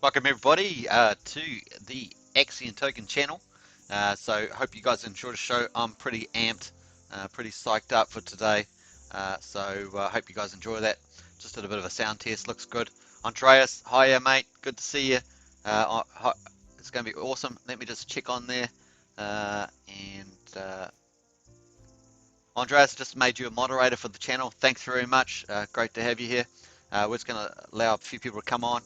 Welcome everybody to the Axion Token channel. So hope you guys enjoyed the show. I'm pretty amped, pretty psyched up for today. So hope you guys enjoy that. Just did a bit of a sound test, looks good. Andreas, hiya mate, good to see you. It's going to be awesome. Let me just check on there. Andreas, just made you a moderator for the channel. Thanks very much. Great to have you here. We're just going to allow a few people to come on.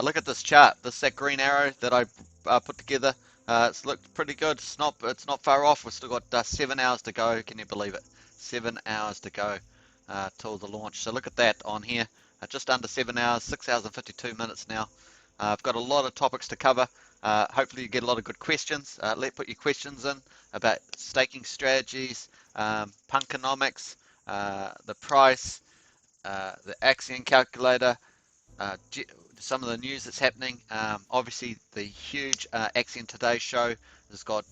Look at this chart. This is that green arrow that I put together. It's looked pretty good. It's not far off. We've still got 7 hours to go. Can you believe it? 7 hours to go till the launch. So look at that on here. Just under 7 hours, 6 hours and 52 minutes now. I've got a lot of topics to cover. Hopefully you get a lot of good questions. Put your questions in about staking strategies, Punkynomics, the price, the Axion calculator, some of the news that's happening. Obviously, the huge Axion Today show has got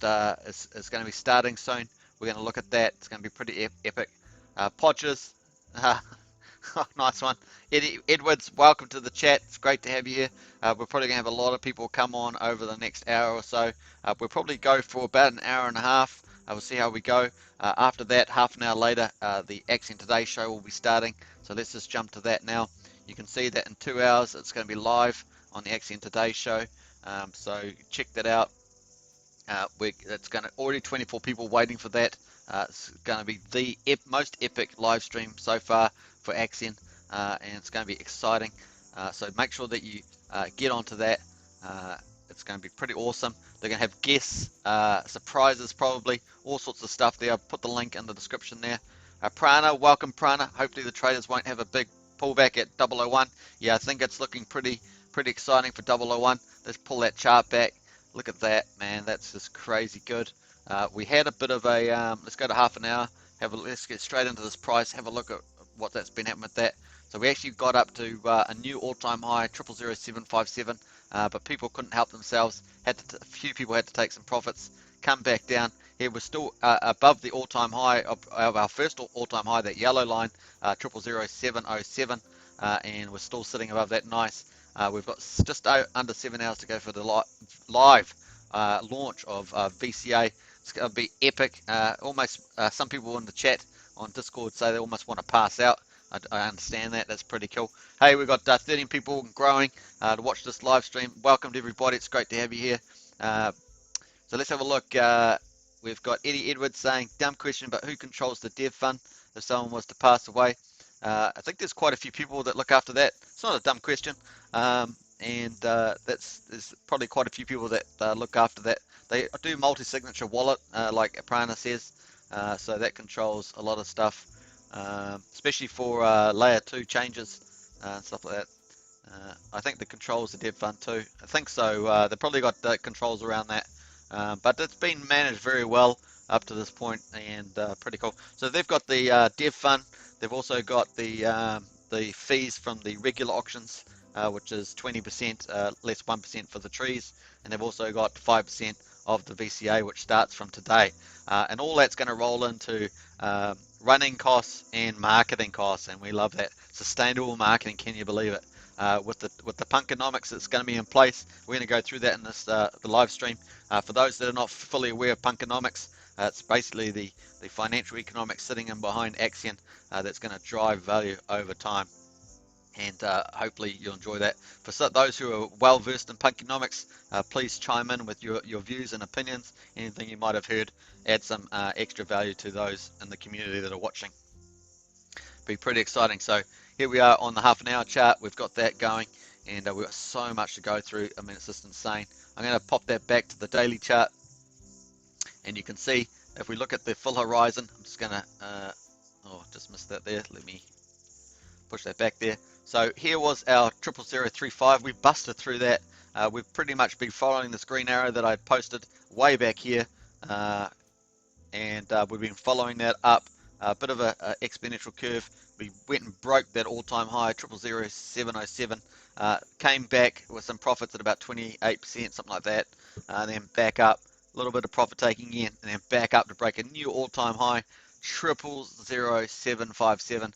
is going to be starting soon. We're going to look at that. It's going to be pretty epic. Podgers, nice one. Eddie Edwards, welcome to the chat. It's great to have you here. We're probably going to have a lot of people come on over the next hour or so. We'll probably go for about an hour and a half. We'll see how we go. After that, half an hour later, the Axion Today show will be starting. So let's just jump to that now. You can see that in 2 hours it's going to be live on the Axion Today show. So check that out. It's going to already 24 people waiting for that. It's going to be the most epic live stream so far for Axion, and it's going to be exciting. So make sure that you get onto that. It's going to be pretty awesome. They're going to have guests, surprises probably, all sorts of stuff there. I'll put the link in the description there. Prana, welcome Prana. Hopefully the traders won't have a big pullback at 001. Yeah, I think it's looking pretty exciting for 001. Let's pull that chart back. Look at that, man. That's just crazy good. We had a bit of a let's go to half an hour. Let's get straight into this price. Have a look at what that's been happening with that. So we actually got up to a new all-time high, 000757, but people couldn't help themselves. A few people had to take some profits, come back down. Here we're still above the all-time high of our first all-time high, that yellow line, 000707, and we're still sitting above that. Nice. We've got just under 7 hours to go for the live launch of VCA. It's going to be epic. Almost some people in the chat on Discord say they almost want to pass out. I understand that. That's pretty cool. Hey, we've got 13 people growing to watch this live stream. Welcome to everybody. It's great to have you here. So let's have a look. We've got Eddie Edwards saying, dumb question, but who controls the dev fund if someone was to pass away? I think there's quite a few people that look after that. It's not a dumb question. There's probably quite a few people that look after that. They do multi-signature wallet, like Prana says, so that controls a lot of stuff, especially for layer 2 changes and stuff like that. I think the controls the dev fund too. I think so. They've probably got controls around that, but it's been managed very well up to this point, and pretty cool. So they've got the dev fund. They've also got the fees from the regular auctions, which is 20%, less 1% for the trees, and they've also got 5% of the VCA, which starts from today, and all that's going to roll into running costs and marketing costs, and we love that. Sustainable marketing, can you believe it? With the Punkynomics that's going to be in place, we're going to go through that in this the live stream. For those that are not fully aware of Punkynomics, it's basically the financial economics sitting in behind Axion that's going to drive value over time. And hopefully you'll enjoy that. For those who are well versed in Punkynomics, please chime in with your views and opinions. Anything you might have heard, add some extra value to those in the community that are watching. Be pretty exciting. So here we are on the half an hour chart. We've got that going, and we've got so much to go through. I mean, it's just insane. I'm going to pop that back to the daily chart, and you can see if we look at the full horizon. I'm just going to just missed that there. Let me push that back there. So here was our 00035. We busted through that. We've pretty much been following this green arrow that I posted way back here, and we've been following that up. A bit of a exponential curve. We went and broke that all-time high, 000707. Came back with some profits at about 28%, something like that. Then back up, a little bit of profit taking in, and then back up to break a new all-time high, 000757.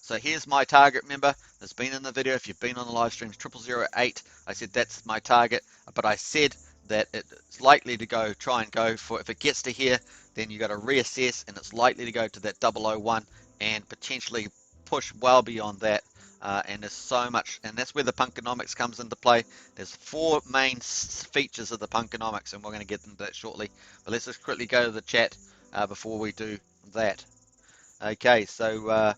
So here's my target. Remember, it's been in the video. If you've been on the live streams, 0008. I said that's my target, but I said that it's likely to go, try and go for, if it gets to here, then you got to reassess, and it's likely to go to that 001 and potentially push well beyond that. And there's so much, and that's where the Punkynomics comes into play. There's 4 main features of the Punkynomics, and we're going to get into that shortly. But let's just quickly go to the chat before we do that. Okay, so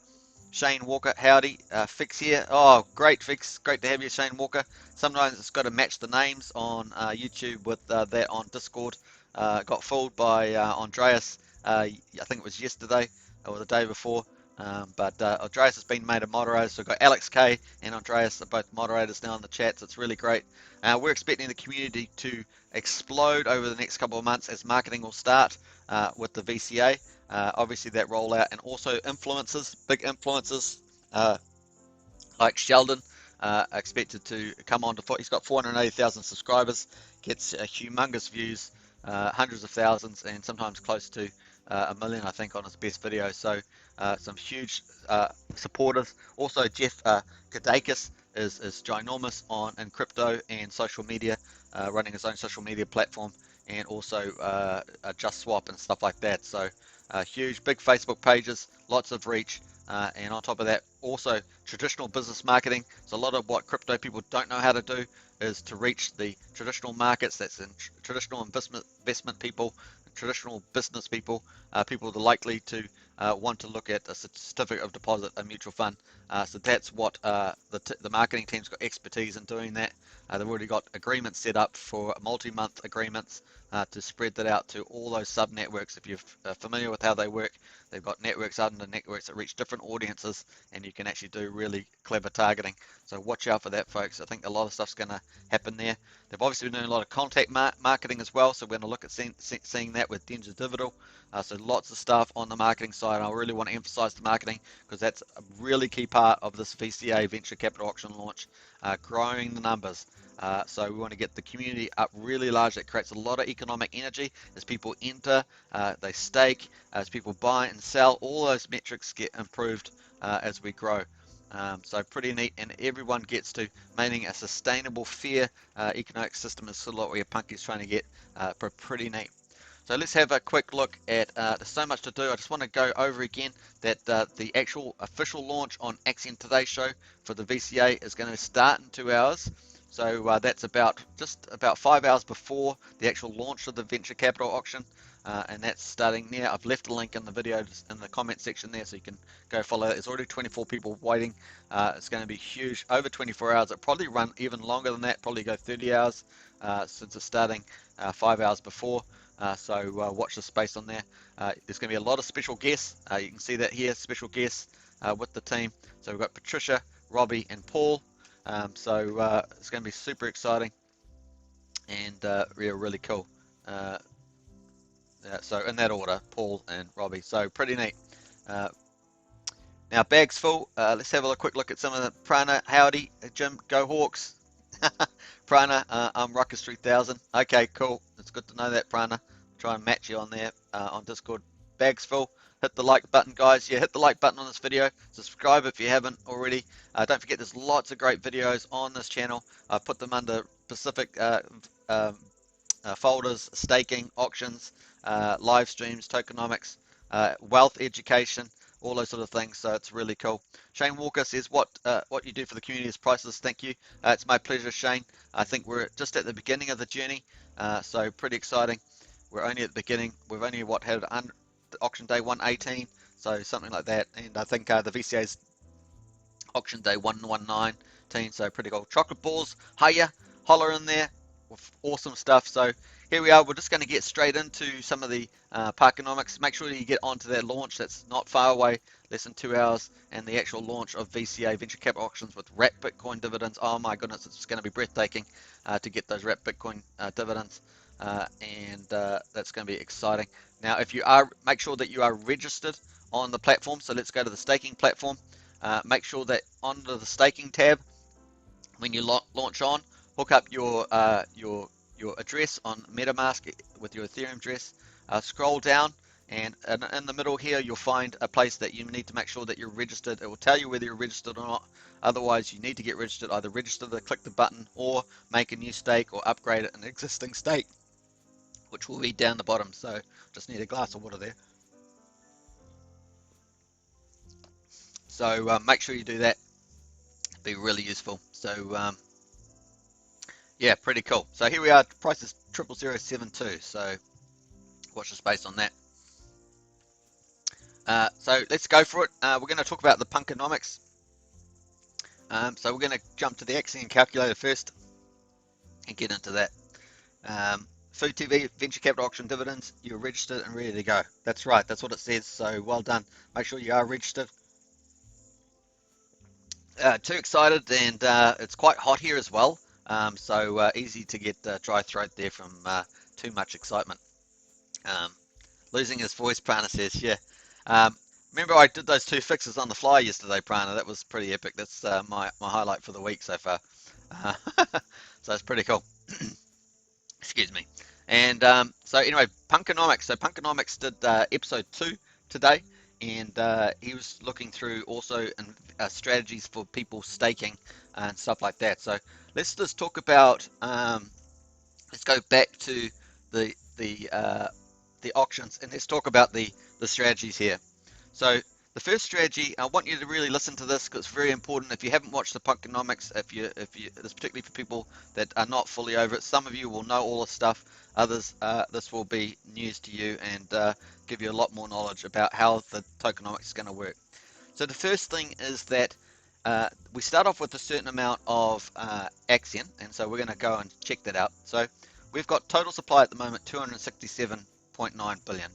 Shane Walker, howdy. Fix here. Oh, great, Fix. Great to have you, Shane Walker. Sometimes it's got to match the names on YouTube with that on Discord. Got fooled by Andreas, I think it was yesterday or the day before. But Andreas has been made a moderator, so we've got Alex K and Andreas are both moderators now in the chat, so it's really great. We're expecting the community to explode over the next couple of months as marketing will start with the VCA. Obviously that rollout, and also influencers, big influencers like Sheldon expected to come on to, he's got 480,000 subscribers, gets humongous views, hundreds of thousands, and sometimes close to a million, I think, on his best video. So some huge supporters. Also Jeff Kadakis is ginormous in crypto and social media, running his own social media platform, and also Just Swap and stuff like that. So huge, big Facebook pages, lots of reach, and on top of that, also traditional business marketing. So a lot of what crypto people don't know how to do is to reach the traditional markets. That's in traditional investment people, traditional business people, people that are likely to want to look at a certificate of deposit, a mutual fund. So that's what the marketing team's got expertise in doing that. They've already got agreements set up for multi-month agreements to spread that out to all those sub networks. If you're familiar with how they work, they've got networks under networks that reach different audiences, and you can actually do really clever targeting. So watch out for that, folks. I think a lot of stuff's going to happen there. They've obviously been doing a lot of contact marketing as well, so we're going to look at seeing that with Denja Dividal. So lots of stuff on the marketing side. I really want to emphasize the marketing because that's a really key part of this VCA venture capital auction launch, growing the numbers. So we want to get the community up really large. That creates a lot of economic energy as people enter, they stake, as people buy and sell. All those metrics get improved as we grow. So pretty neat, and everyone gets to maintaining a sustainable, fair economic system is sort of what we Punky's trying to get. Pretty neat. So let's have a quick look at, there's so much to do. I just want to go over again that the actual official launch on Axion Today's show for the VCA is going to start in 2 hours. So that's just about 5 hours before the actual launch of the venture capital auction, and that's starting there. I've left a link in the video in the comment section there, so you can go follow that. There's already 24 people waiting. It's going to be huge, over 24 hours. It'll probably run even longer than that, probably go 30 hours since it's starting 5 hours before. So watch the space on there. There's going to be a lot of special guests. You can see that here, special guests with the team. So we've got Patricia, Robbie, and Paul. So it's going to be super exciting and really cool. So in that order, Paul and Robbie. So pretty neat. Now bags full. Let's have a quick look at some of the Prana. Howdy, Jim. Go Hawks. Prana, I'm Ruckus 3000. Okay, cool. It's good to know that, Prana. Try and match you on there on Discord. Bags full. Hit the like button, guys. Yeah, hit the like button on this video. Subscribe if you haven't already. Don't forget, there's lots of great videos on this channel. I put them under specific folders: staking, auctions, live streams, tokenomics, wealth education, all those sort of things. So it's really cool. Shane Walker says, what you do for the community is priceless. Thank you. It's my pleasure, Shane. I think we're just at the beginning of the journey, so pretty exciting. We're only at the beginning. We've only had auction day 118, so something like that, and I think the VCA's auction day 119, so pretty cool. Chocolate balls, hiya, holler in there, awesome stuff. So here we are. We're just going to get straight into some of the Punkynomics. Make sure you get onto that launch. That's not far away, less than 2 hours, and the actual launch of VCA venture capital auctions with wrapped Bitcoin dividends. Oh my goodness, it's going to be breathtaking to get those wrapped Bitcoin dividends, and that's going to be exciting. Now, if you are, make sure that you are registered on the platform. So let's go to the staking platform. Make sure that under the staking tab, when you launch on, hook up your address on MetaMask with your Ethereum address. Scroll down And in the middle here, you'll find a place that you need to make sure that you're registered. It will tell you whether you're registered or not. Otherwise, you need to get registered. Either register to click the button, or make a new stake, or upgrade an existing stake, which will be down the bottom. So just need a glass of water there. So make sure you do that. It'd be really useful. So yeah, pretty cool. So here we are. Price is 00072. So watch the space on that. So let's go for it. We're going to talk about the Punkynomics. So we're going to jump to the Axion calculator first and get into that. Food TV, venture capital auction dividends, you're registered and ready to go. That's right, that's what it says, so well done. Make sure you are registered. Too excited, and it's quite hot here as well, so easy to get dry throat there from too much excitement. Losing his voice, Prana says, yeah. Remember I did those 2 fixes on the fly yesterday, Prana. That was pretty epic. That's my highlight for the week so far. So it's pretty cool. Excuse me. And so anyway, Punkynomics. So Punkynomics did episode 2 today, and he was looking through also strategies for people staking and stuff like that. So let's just talk about. Let's go back to the auctions, and let's talk about the strategies here. So the first strategy, I want you to really listen to this because it's very important. If you haven't watched the Punkynomics, if you, this particularly for people that are not fully over it, some of you will know all this stuff. Others, this will be news to you and give you a lot more knowledge about how the tokenomics is going to work. So the first thing is that we start off with a certain amount of Axion, and so we're going to go and check that out. So we've got total supply at the moment 267.9 billion.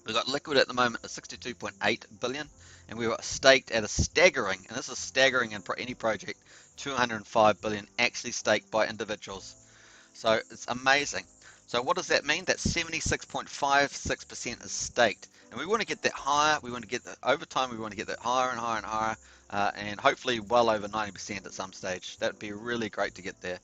We've got liquid at the moment at 62.8 billion, and we've got staked at a staggering, and this is staggering in any project, 205 billion actually staked by individuals. So it's amazing. So what does that mean? That 76.56% is staked, and we want to get that higher. We want to get that over time. We want to get that higher and higher and higher, and hopefully well over 90% at some stage. That would be really great to get there.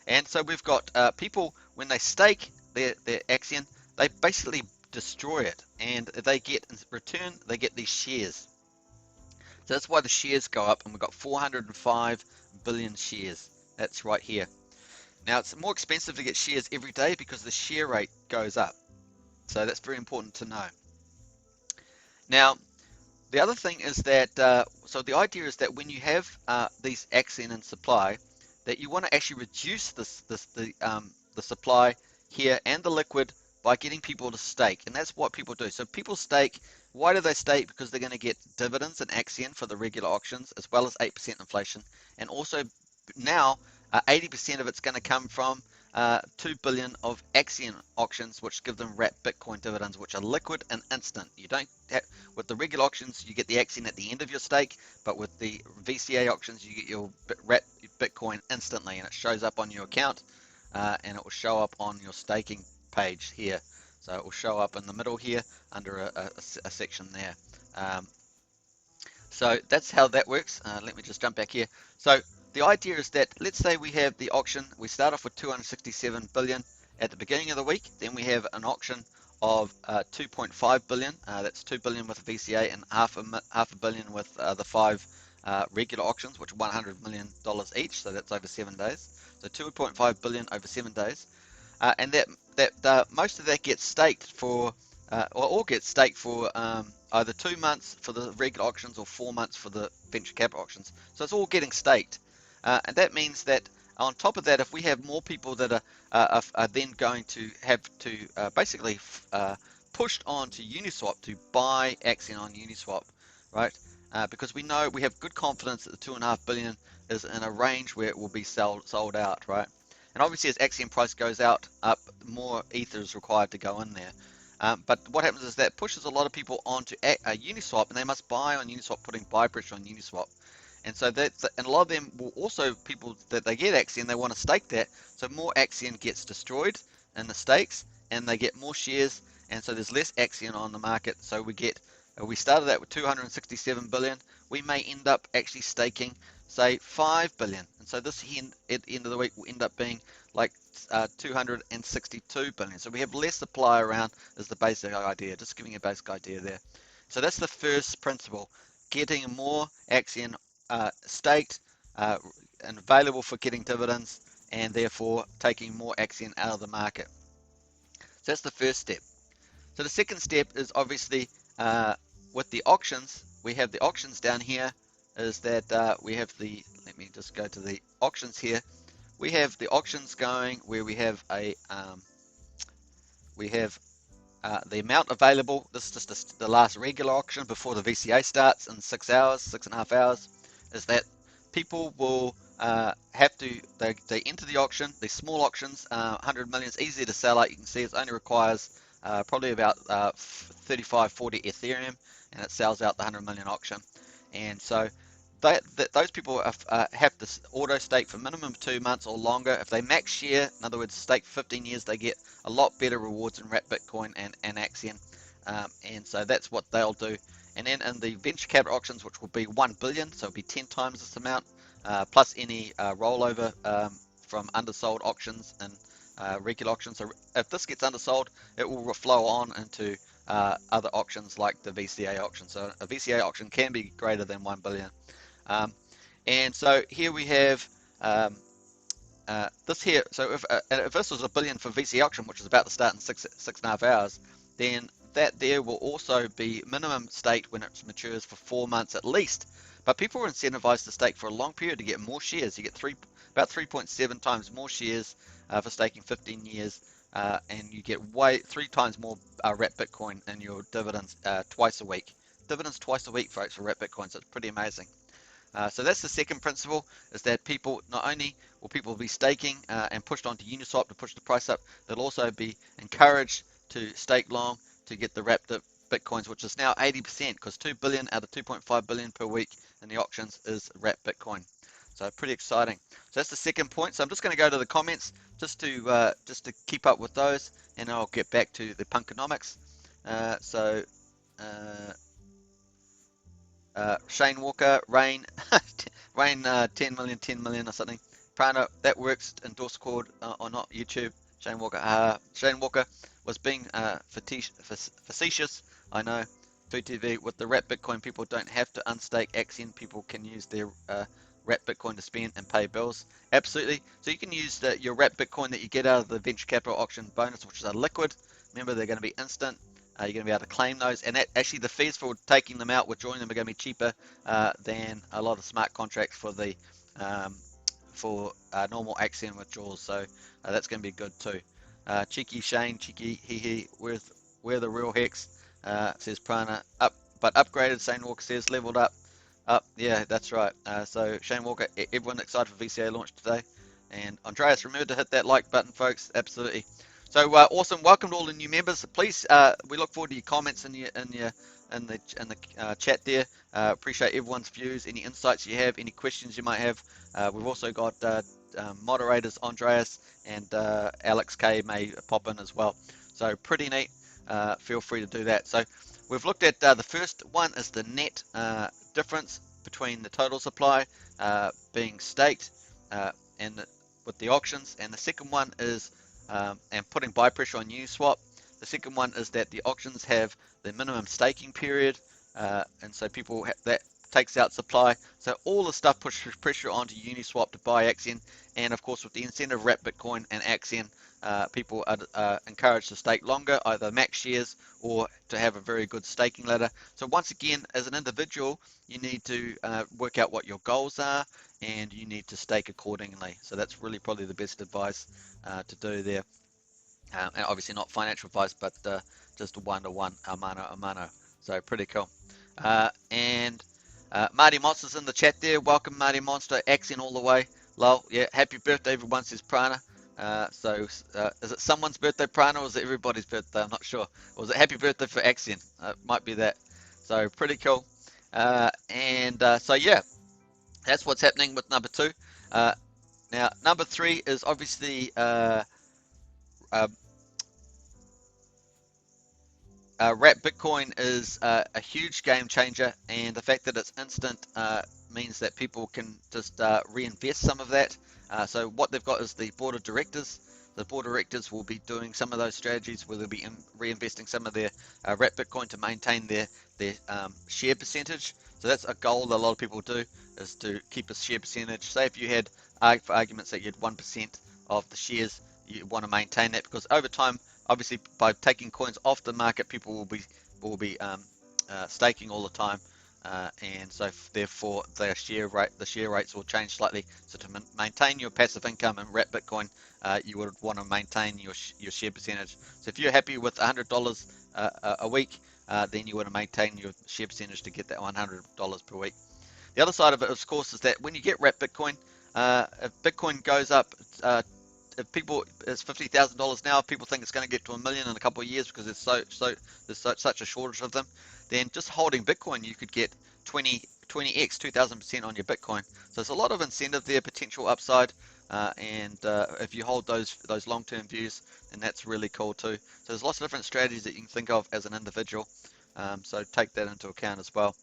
And so we've got people, when they stake their Axion, they basically destroy it, and they get, in return, they get these shares. So that's why the shares go up, and we've got 405 billion shares. That's right here. Now it's more expensive to get shares every day because the share rate goes up. So that's very important to know. Now, the other thing is that, so the idea is that when you have these Axion in supply, that you want to actually reduce the supply here and the liquid by getting people to stake, and that's what people do. So people stake. Why do they stake? Because they're going to get dividends and Axion for the regular auctions, as well as 8% inflation, and also now 80% of it's going to come from 2 billion of Axion auctions, which give them wrapped Bitcoin dividends, which are liquid and instant. You don't have, with the regular auctions, you get the Axion at the end of your stake, but with the VCA auctions, you get your wrapped Bitcoin instantly, and it shows up on your account, and it will show up on your staking page here. So it will show up in the middle here under a section there. So that's how that works. Let me just jump back here. So the idea is that, let's say we have the auction, we start off with 267 billion at the beginning of the week, then we have an auction of 2.5 billion, that's 2 billion with a VCA, and half a billion with the 5 regular auctions, which are $100 million each, so that's over 7 days. So 2.5 billion over 7 days, and that most of that gets staked for, or all gets staked for either 2 months for the regular auctions or 4 months for the venture capital auctions. So it's all getting staked, and that means that on top of that, if we have more people that are then going to have to basically pushed on to Uniswap to buy Axion on Uniswap, right? Because we know, we have good confidence that the 2.5 billion is in a range where it will be sold out, right? And obviously as Axion price goes up, more ether is required to go in there. But what happens is that pushes a lot of people onto Uniswap, and they must buy on Uniswap, putting buy pressure on Uniswap. And so and a lot of them will also, people that they get Axion, they want to stake that, so more Axion gets destroyed in the stakes, and they get more shares, and so there's less Axion on the market. So we started that with 267 billion. We may end up actually staking say 5 billion. And so this at the end of the week will end up being like 262 billion. So we have less supply around is the basic idea, just giving you a basic idea there. So that's the first principle, getting more Axion staked and available for getting dividends, and therefore taking more Axion out of the market. So that's the first step. So the second step is obviously with the auctions. We have the auctions down here, is that we have the, let me just go to the auctions here. We have the auctions going where we have the amount available. This is just the last regular auction before the VCA starts in 6 hours, 6.5 hours, is that people will have to, they enter the auction, these small auctions, 100 million is easy to sell out. You can see it only requires probably about 35, 40 Ethereum, and it sells out the 100 million auction. And so those people have to auto stake for minimum 2 months or longer. If they max share, in other words, stake 15 years, they get a lot better rewards in wrapped Bitcoin and Axion. And so that's what they'll do. And then in the venture capital auctions, which will be 1 billion, so it'll be 10 times this amount, plus any rollover from undersold auctions and regular auctions. So if this gets undersold, it will flow on into other auctions like the VCA auction. So a VCA auction can be greater than 1 billion. And so here we have this here. So if this was a billion for VC auction, which is about to start in 6.5 hours, then that there will also be minimum staked when it matures for 4 months at least. But people are incentivized to stake for a long period to get more shares. You get about 3.7 times more shares for staking 15 years, and you get 3 times more wrapped Bitcoin in your dividends twice a week. Dividends twice a week, folks, for wrapped Bitcoin. So it's pretty amazing. So that's the second principle, is that people, not only will people be staking and pushed onto Uniswap to push the price up, they'll also be encouraged to stake long to get the wrapped Bitcoins, which is now 80%, because 2 billion out of 2.5 billion per week in the auctions is wrapped Bitcoin. So pretty exciting. So that's the second point. So I'm just going to go to the comments just to keep up with those, and I'll get back to the Punkynomics. Shane Walker, Rain, Rain 10 million or something. Prana, that works in Discord or not YouTube. Shane Walker was being facetious, I know. 2TV, with the wrapped Bitcoin, people don't have to unstake Axion. People can use their wrapped Bitcoin to spend and pay bills. Absolutely. So you can use your wrapped Bitcoin that you get out of the venture capital auction bonus, which is a liquid. Remember, they're going to be instant. You're going to be able to claim those, and actually the fees for taking them out, withdrawing them, are going to be cheaper than a lot of smart contracts for the normal Axion withdrawals. So that's going to be good too. Cheeky Shane, cheeky hee, where the real Hex, says Prana. But upgraded. Shane Walker says leveled up. Yeah, that's right. So Shane Walker, everyone excited for VCA launch today. And Andreas, remember to hit that like button, folks. Absolutely. So awesome! Welcome to all the new members. Please, we look forward to your comments in the chat there. Appreciate everyone's views, any insights you have, any questions you might have. We've also got moderators Andreas and Alex K may pop in as well. So pretty neat. Feel free to do that. So we've looked at the first one is the net difference between the total supply being staked and with the auctions, and the second one is and putting buy pressure on Uniswap. The second one is that the auctions have the minimum staking period, and so people that takes out supply. So all the stuff pushes pressure onto Uniswap to buy Axion, and of course with the incentive wrapped Bitcoin and Axion, people are encouraged to stake longer, either max shares or to have a very good staking ladder. So once again, as an individual, you need to work out what your goals are, and you need to stake accordingly. So that's really probably the best advice to do there. And obviously not financial advice, but just one-to-one, a mano. So pretty cool. And Marty Monster's in the chat there. Welcome, Marty Monster. Axion all the way. Lol. Yeah, happy birthday, everyone, says Prana. So is it someone's birthday, Prana, or is it everybody's birthday? I'm not sure. Or is it happy birthday for Axion? Might be that. So pretty cool. So yeah, that's what's happening with number 2. Now, number 3 is obviously Wrap Bitcoin is a huge game changer, and the fact that it's instant means that people can just reinvest some of that. So what they've got is the board of directors. The board of directors will be doing some of those strategies where they'll be reinvesting some of their Wrap Bitcoin to maintain their share percentage. So that's a goal that a lot of people do, is to keep a share percentage. Say if you had, for argument's sake, you had 1% of the shares, you want to maintain that, because over time, obviously, by taking coins off the market, people will be staking all the time, and so therefore the share rates will change slightly. So to maintain your passive income and Wrap Bitcoin, you would want to maintain your share percentage. So if you're happy with $100 a week, then you want to maintain your share percentage to get that $100 per week. The other side of it, of course, is that when you get Wrap Bitcoin, if Bitcoin goes up, if it's $50,000 now, people think it's going to get to $1 million in a couple of years because there's such a shortage of them. Then just holding Bitcoin, you could get 20x, 2,000% on your Bitcoin. So there's a lot of incentive there, potential upside, and if you hold those long-term views, then that's really cool too. So there's lots of different strategies that you can think of as an individual. So take that into account as well.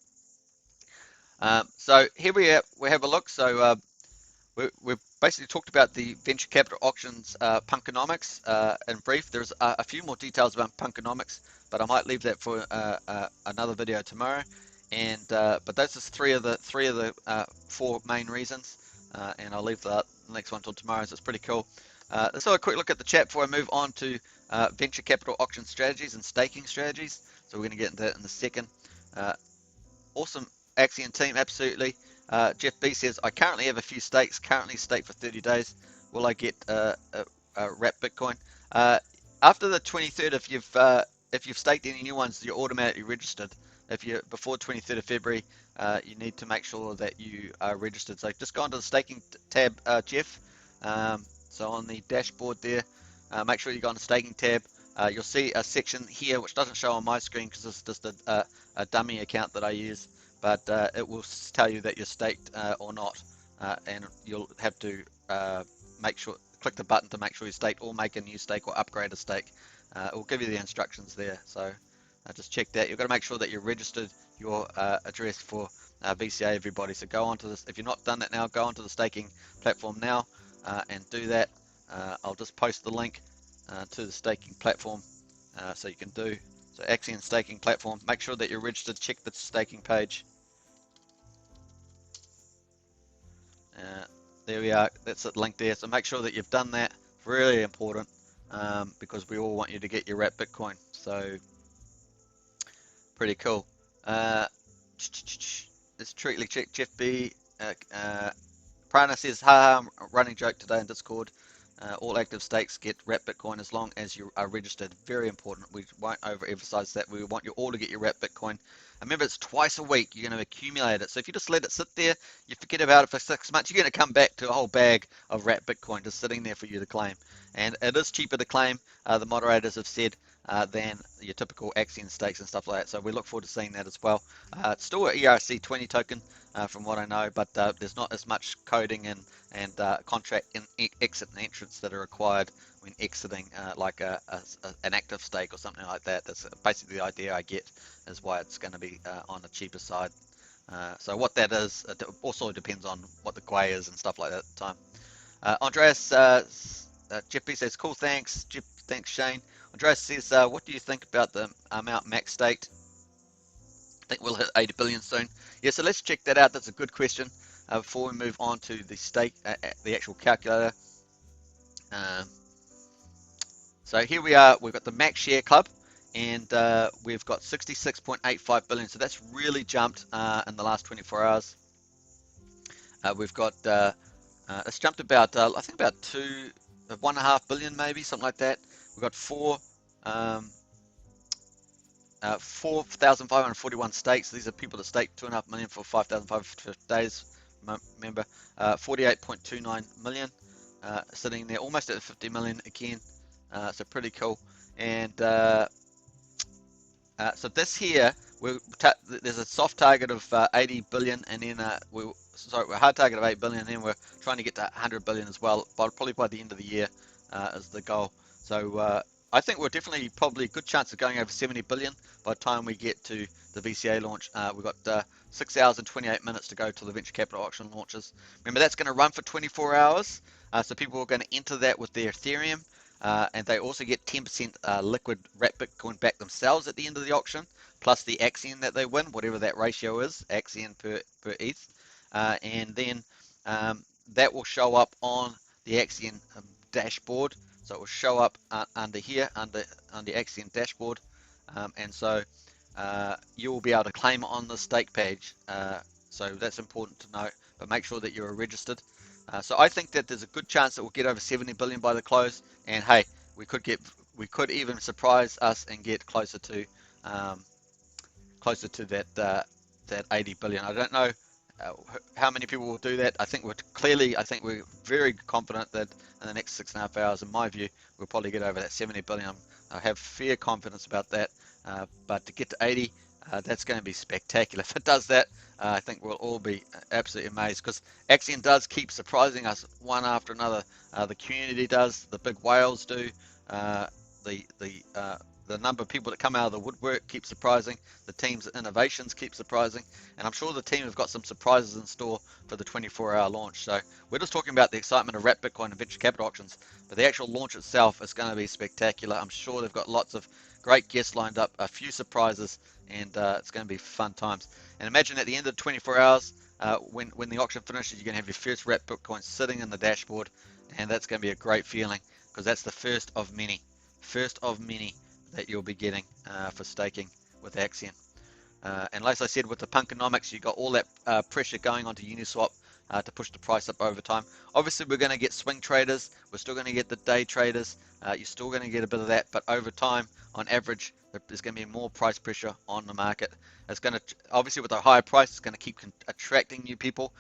So here we have a look. So we've basically talked about the venture capital auctions, Punkynomics, in brief. There's a few more details about Punkynomics, but I might leave that for another video tomorrow. And but those are three of the four main reasons, and I'll leave the next one till tomorrow. So it's pretty cool. Let's have a quick look at the chat before I move on to venture capital auction strategies and staking strategies. So we're going to get into that in a second. Awesome Axion team, absolutely. Jeff B says, I currently have a few stakes, currently staked for 30 days. Will I get Wrap Bitcoin? After the 23rd, if you've staked any new ones, you're automatically registered. If you're before 23rd of February, you need to make sure that you are registered. So just go onto the staking tab, Jeff. So on the dashboard there, make sure you go on the staking tab. You'll see a section here which doesn't show on my screen because it's just a dummy account that I use, but it will tell you that you're staked or not, and you'll have to click the button to make sure you're staked, or make a new stake or upgrade a stake. It will give you the instructions there, so just check that. You've got to make sure that you're registered your address for VCA, everybody. So go onto this, if you've not done that now, go onto the staking platform now and do that. I'll just post the link to the staking platform so you can do. So Axion staking platform, make sure that you're registered, check the staking page. There we are, that's the link there. So make sure that you've done that, really important, because we all want you to get your Wrap Bitcoin. So pretty cool. Let's check Jeff B. Prana says, haha, I'm running joke today in Discord. All active stakes get Wrap Bitcoin as long as you are registered. Very important. We won't overemphasize that. We want you all to get your Wrap Bitcoin. And remember, it's twice a week you're going to accumulate it. So if you just let it sit there, you forget about it for 6 months, you're going to come back to a whole bag of Wrap Bitcoin just sitting there for you to claim. And it is cheaper to claim, the moderators have said, than your typical Axion stakes and stuff like that. So we look forward to seeing that as well. It's still an ERC20 token from what I know, but there's not as much coding and contract exit and entrance that are required when exiting like an active stake or something like that. That's basically the idea I get, is why it's going to be on the cheaper side. So what that is, it also depends on what the GUI is and stuff like that at the time. Andreas, Jeff B says, cool, thanks. Jeff, thanks, Shane. Andreas says, what do you think about the amount max staked? I think we'll hit 80 billion soon. Yeah, so let's check that out. That's a good question before we move on to the stake, the actual calculator. So here we are. We've got the max share club, and we've got 66.85 billion. So that's really jumped in the last 24 hours. We've got it's jumped about I think about 1.5 billion, maybe something like that. We've got 4,541 stakes. These are people that staked 2.5 million for 5,500 days. Remember, 48.29 million sitting there, almost at 50 million again. So pretty cool. And so this here, there's a soft target of 80 billion, and then we're a hard target of 8 billion, and then we're trying to get to 100 billion as well, probably by the end of the year is the goal. So I think we're definitely probably a good chance of going over 70 billion by the time we get to the VCA launch. We've got 6 hours and 28 minutes to go till the venture capital auction launches. Remember, that's going to run for 24 hours, so people are going to enter that with their Ethereum, and they also get 10% liquid wrapped Bitcoin back themselves at the end of the auction, plus the Axion that they win, whatever that ratio is, Axion per ETH, and then that will show up on the Axion dashboard. So it will show up under here, under Axion dashboard, and so you will be able to claim it on the stake page. So that's important to note, but make sure that you're registered. So I think that there's a good chance that we'll get over 70 billion by the close, and hey, we could even surprise us and get um, closer to that 80 billion. I don't know how many people will do that. I think we're very confident that in the next 6.5 hours, in my view, we'll probably get over that 70 billion. I have fair confidence about that. But to get to 80, that's going to be spectacular. If it does that, I think we'll all be absolutely amazed, because Axion does keep surprising us one after another. The community does, the big whales do, the the the number of people that come out of the woodwork keep surprising. The team's innovations keep surprising, and I'm sure the team have got some surprises in store for the 24-hour launch. So we're just talking about the excitement of wrapped Bitcoin and venture capital auctions, but the actual launch itself is going to be spectacular. I'm sure they've got lots of great guests lined up, a few surprises, and it's going to be fun times. And imagine at the end of 24 hours, when the auction finishes, you're going to have your first wrapped Bitcoin sitting in the dashboard, and that's going to be a great feeling, because that's the first of many that you'll be getting for staking with Axion. And like I said, with the Punkynomics, you got all that pressure going onto Uniswap to push the price up over time. Obviously, we're going to get swing traders. We're still going to get the day traders. You're still going to get a bit of that, but over time, on average, there's going to be more price pressure on the market. It's going to, obviously, with a higher price, it's going to keep attracting new people.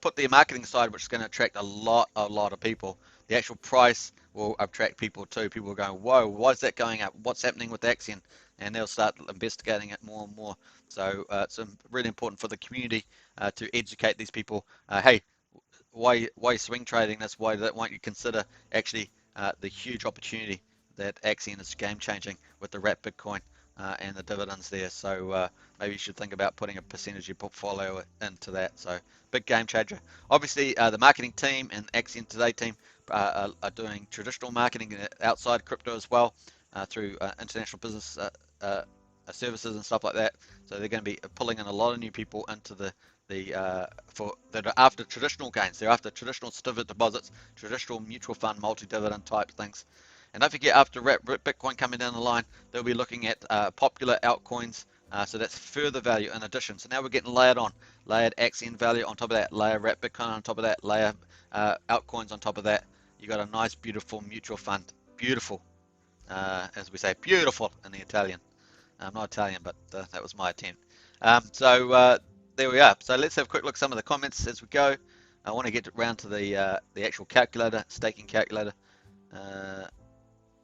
Put the marketing side, which is going to attract a lot of people. The actual price will attract people too. People are going, whoa, why is that going up? What's happening with Axion? And they'll start investigating it more and more. So it's really important for the community to educate these people. Hey, why swing trading? That's why don't you consider actually the huge opportunity that Axion is game changing with the wrapped Bitcoin and the dividends there. So maybe you should think about putting a percentage of your portfolio into that. So big game changer. Obviously, the marketing team and Axion Today team are doing traditional marketing outside crypto as well through international business services and stuff like that. So they're going to be pulling in a lot of new people into that are after traditional gains. They're after traditional certificate deposits, traditional mutual fund, multi-dividend type things. And don't forget, after Bitcoin coming down the line, they'll be looking at popular altcoins. So that's further value in addition. So now we're getting layered on, layered Axion value on top of that, layer wrapped Bitcoin on top of that, layer altcoins on top of that. You got a nice, beautiful mutual fund. Beautiful, as we say, beautiful in the Italian. I'm not Italian, but that was my attempt. So there we are. So let's have a quick look at some of the comments as we go. I want to get around to the actual calculator, staking calculator.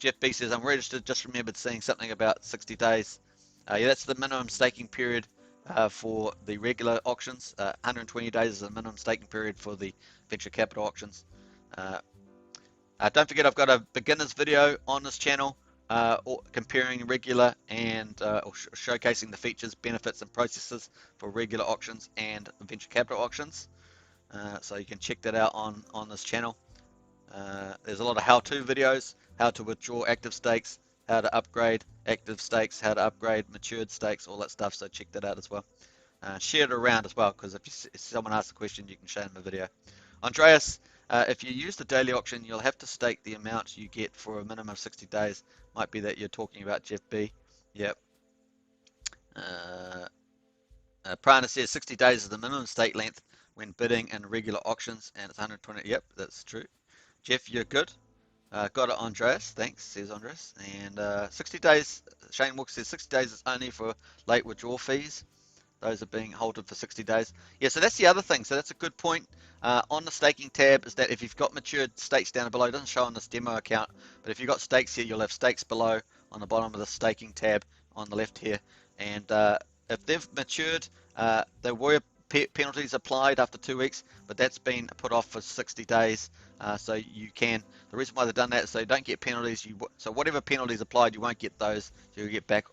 Jeff B says, I'm registered, just remembered seeing something about 60 days. Yeah, that's the minimum staking period for the regular auctions. 120 days is the minimum staking period for the venture capital auctions. Don't forget, I've got a beginner's video on this channel comparing regular and showcasing the features, benefits, and processes for regular auctions and venture capital auctions. So you can check that out on this channel. There's a lot of how-to videos, how to withdraw active stakes, how to upgrade active stakes, how to upgrade matured stakes, all that stuff. So check that out as well. Share it around as well, because if someone asks a question, you can show them a video. Andreas, if you use the daily auction, you'll have to stake the amount you get for a minimum of 60 days. Might be that you're talking about Jeff B. Yep. Prana says 60 days is the minimum stake length when bidding in regular auctions, and it's 120. Yep, that's true. Jeff, you're good. Got it, Andreas. Thanks, says Andreas. And 60 days, Shane Walker says 60 days is only for late withdrawal fees. Those are being halted for 60 days. Yeah, so that's the other thing. So that's a good point. On the staking tab is that if you've got matured stakes down below, it doesn't show on this demo account, but if you've got stakes here, you'll have stakes below on the bottom of the staking tab on the left here. And if they've matured, there were penalties applied after 2 weeks, but that's been put off for 60 days. So you can. The reason why they've done that is so you don't get penalties. So whatever penalties applied, you won't get those. You'll get back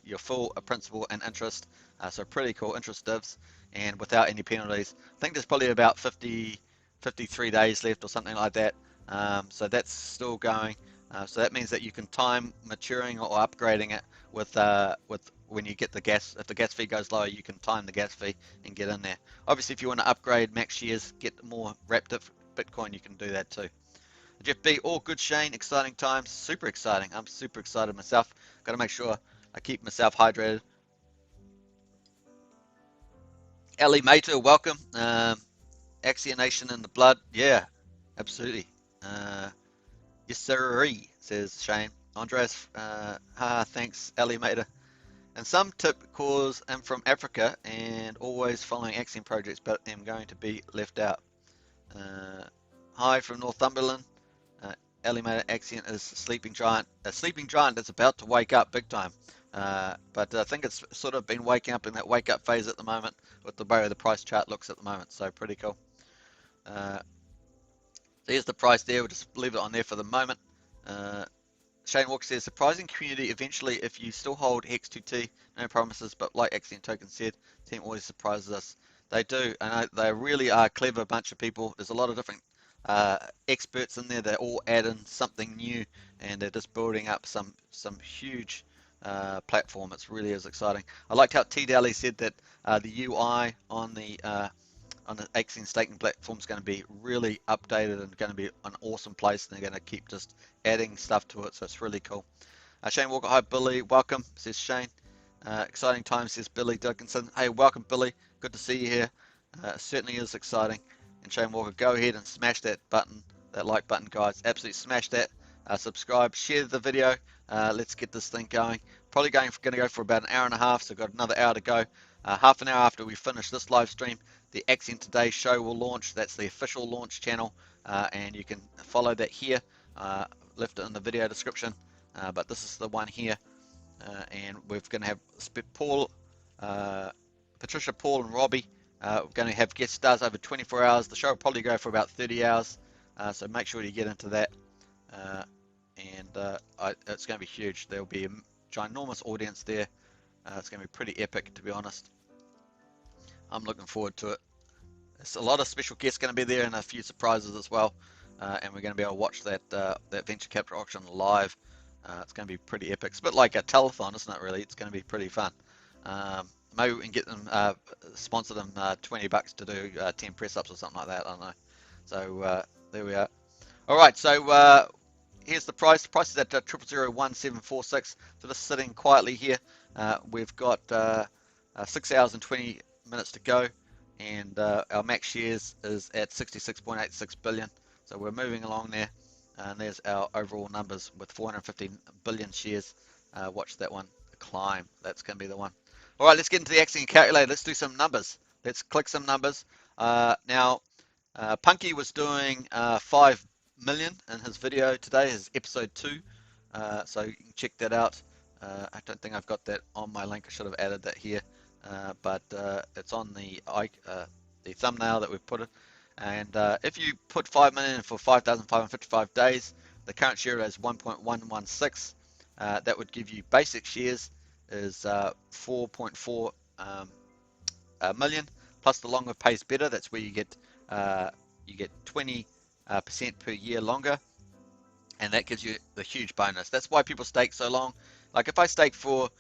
your full principal and interest. So pretty cool interest divs, and without any penalties. I think there's probably about 53 days left or something like that. So that's still going. So that means that you can time maturing or upgrading it with when you get the gas. If the gas fee goes lower, you can time the gas fee and get in there. Obviously, if you want to upgrade max shares, get more wrapped up Bitcoin, you can do that too. Jeff B, all good, Shane. Exciting times, super exciting. I'm super excited myself. Got to make sure I keep myself hydrated. Ellie Mater, welcome. Axion Nation in the blood, yeah, absolutely. Yes, sirree, says Shane. Andres, thanks, Ellie Mater. And some tip cause I'm from Africa and always following Axion projects, but am going to be left out. Hi from Northumberland. Ellie Mater, Axion is a sleeping giant that's about to wake up big time. But I think it's sort of been waking up in that wake up phase at the moment with the way the price chart looks at the moment. So pretty cool. There's the price there. We'll just leave it on there for the moment. Shane Walker says, surprising community eventually if you still hold Hex 2T, no promises, but like Axion Token said, team always surprises us. They do, and they really are a clever bunch of people. There's a lot of different experts in there. They all add in something new, and they're just building up some huge platform. It really is exciting. I liked how T Daly said that the UI on the Axion staking platform is going to be really updated and going to be an awesome place, and they're going to keep just adding stuff to it, so it's really cool. Shane Walker, hi Billy, welcome, says Shane. Exciting times, says Billy Dickinson. Hey, welcome Billy, good to see you here. Certainly is exciting. And Shane Walker, go ahead and smash that button, that like button, guys. Absolutely smash that. Subscribe, share the video. Let's get this thing going. Probably going to go for about an hour and a half, so got another hour to go. Half an hour after we finish this live stream, the Axion Today show will launch. That's the official launch channel, and you can follow that here. Left it in the video description, but this is the one here, and we're going to have Paul, Patricia, Paul, and Robbie. We're going to have guest stars over 24 hours. The show will probably go for about 30 hours, so make sure you get into that. It's going to be huge. There will be a ginormous audience there. It's going to be pretty epic, to be honest. I'm looking forward to it. There's a lot of special guests going to be there and a few surprises as well. And we're going to be able to watch that venture capital auction live. It's going to be pretty epic. It's a bit like a telethon, isn't it, really? It's going to be pretty fun. Maybe we can get them, sponsor them $20 to do 10 press-ups or something like that. I don't know. So there we are. All right, so here's the price. The price is at 0.0001746. So just sitting quietly here. We've got 6 hours and 20 minutes to go, and our max shares is at 66.86 billion. So we're moving along there, and there's our overall numbers with 415 billion shares. Watch that one climb. That's going to be the one. All right, let's get into the Axion calculator. Let's do some numbers. Let's click some numbers. Now, Punky was doing 5 million in his video today, his episode 2. So you can check that out. I don't think I've got that on my link. I should have added that here, but it's on the thumbnail that we've put it. And if you put 5 million for 5,555 days, the current share is 1.116. That would give you basic shares is 4.4 million, plus the longer pays better. That's where you get 20% per year longer, and that gives you the huge bonus. That's why people stake so long. Like if I stake for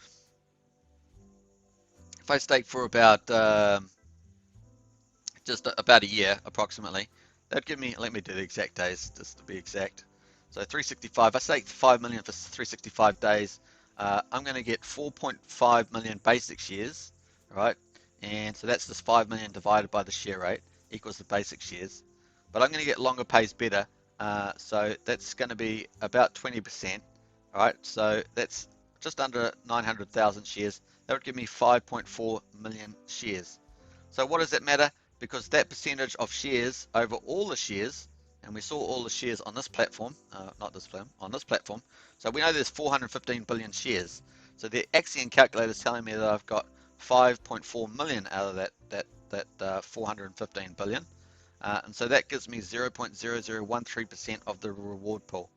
about just about a year approximately, that'd give me, let me do the exact days just to be exact. So 365, I stake 5 million for 365 days. I'm going to get 4.5 million basic shares, right? And so that's just 5 million divided by the share rate equals the basic shares. But I'm going to get longer pays better. So that's going to be about 20%, right? So that's just under 900,000 shares. That would give me 5.4 million shares. So what does that matter? Because that percentage of shares over all the shares, and we saw all the shares on this platform, not this platform, on this platform. So we know there's 415 billion shares. So the Axion calculator is telling me that I've got 5.4 million out of that that 415 billion, and so that gives me 0.0013% of the reward pool.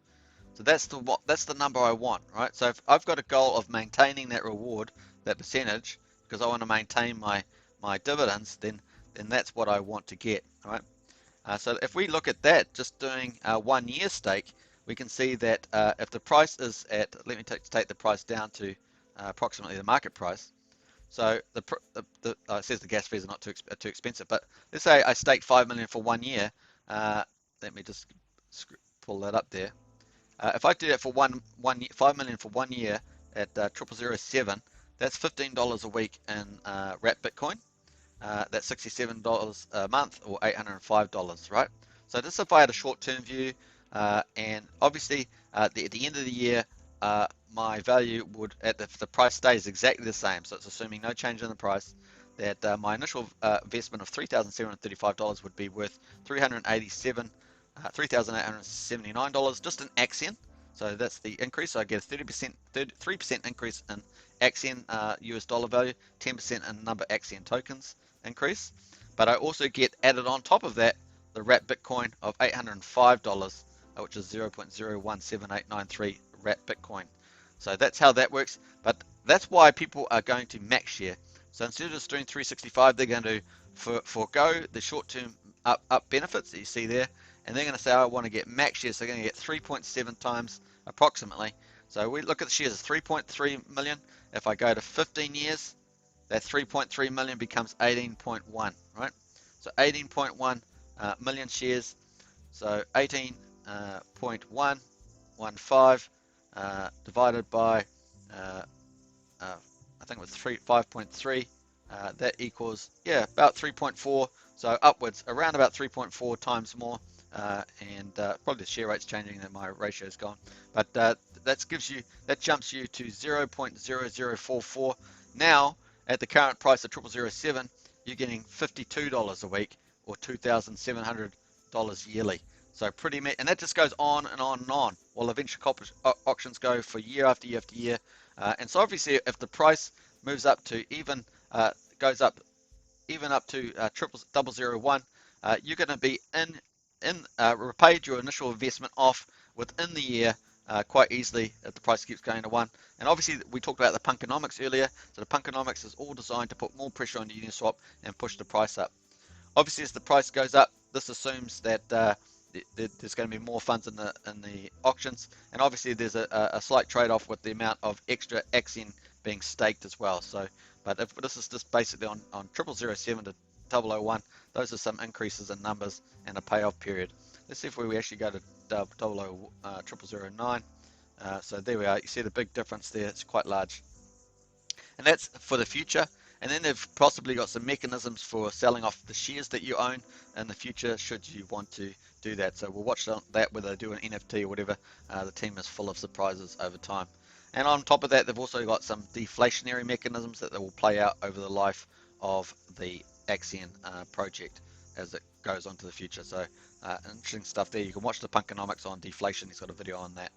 So that's the number I want, right? So if I've got a goal of maintaining that reward, that percentage, because I want to maintain my dividends, then that's what I want to get, right? So if we look at that, just doing a 1 year stake, we can see that if the price is at, let me take the price down to approximately the market price. So it says the gas fees are not too expensive, but let's say I stake 5 million for 1 year. Let me just pull that up there. If I do that for 5 million for 1 year at 0007, that's $15 a week in wrapped Bitcoin. That's $67 a month, or $805, right? So this if I had a short-term view, and obviously at the end of the year, my value would, if the price stays exactly the same, so it's assuming no change in the price, that my initial investment of $3,735 would be worth $3,879 just in Axion. So that's the increase. So I get a 3% increase in Axion US dollar value, 10% in number Axion tokens increase. But I also get added on top of that the wrapped Bitcoin of $805, which is 0.017893 wrapped Bitcoin. So that's how that works. But that's why people are going to max share. So instead of just doing 365, they're going to forego the short-term up benefits that you see there, and they're going to say, I want to get max shares. So they're going to get 3.7 times approximately. So we look at the shares as 3.3 million. If I go to 15 years, that 3.3 million becomes 18.1, right? So 18.1 million shares. So 18.115 divided by I think it was 5.3. That equals, yeah, about 3.4. So upwards, around about 3.4 times more. And probably the share rate's changing, that my ratio's gone. But that jumps you to 0.0044. Now, at the current price of 0007, you're getting $52 a week, or $2,700 yearly. So and that just goes on and on and on. Well, eventually auctions go for year after year after year. And so obviously, if the price moves up to goes up to 001, you're going to be repaid your initial investment off within the year quite easily if the price keeps going to 1. And obviously, we talked about the Punkynomics earlier. So the Punkynomics is all designed to put more pressure on the Uniswap and push the price up. Obviously, as the price goes up, this assumes that there's going to be more funds in the auctions, and obviously there's a slight trade-off with the amount of extra Axion being staked as well. So, but if this is just basically on 0007 to 001, those are some increases in numbers and a payoff period. Let's see if we actually go to 0009. So there we are. You see the big difference there. It's quite large, and that's for the future. And then they've possibly got some mechanisms for selling off the shares that you own in the future, should you want to do that. So we'll watch that, whether they do an NFT or whatever. The team is full of surprises over time. And on top of that, they've also got some deflationary mechanisms that they will play out over the life of the Axion project as it goes on to the future. So interesting stuff there. You can watch the Punkynomics on deflation. He's got a video on that.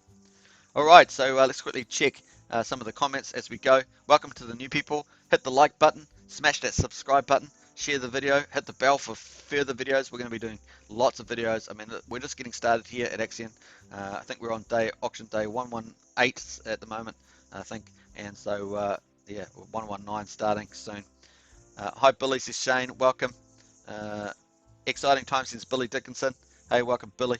All right, so let's quickly check some of the comments as we go. Welcome to the new people. Hit the like button, smash that subscribe button, share the video, hit the bell for further videos. We're going to be doing lots of videos. I mean, we're just getting started here at Axion. I think we're on auction day 118 at the moment, I think. And so, yeah, 119 starting soon. Hi, Billy, says Shane. Welcome. Exciting time since Billy Dickinson. Hey, welcome, Billy.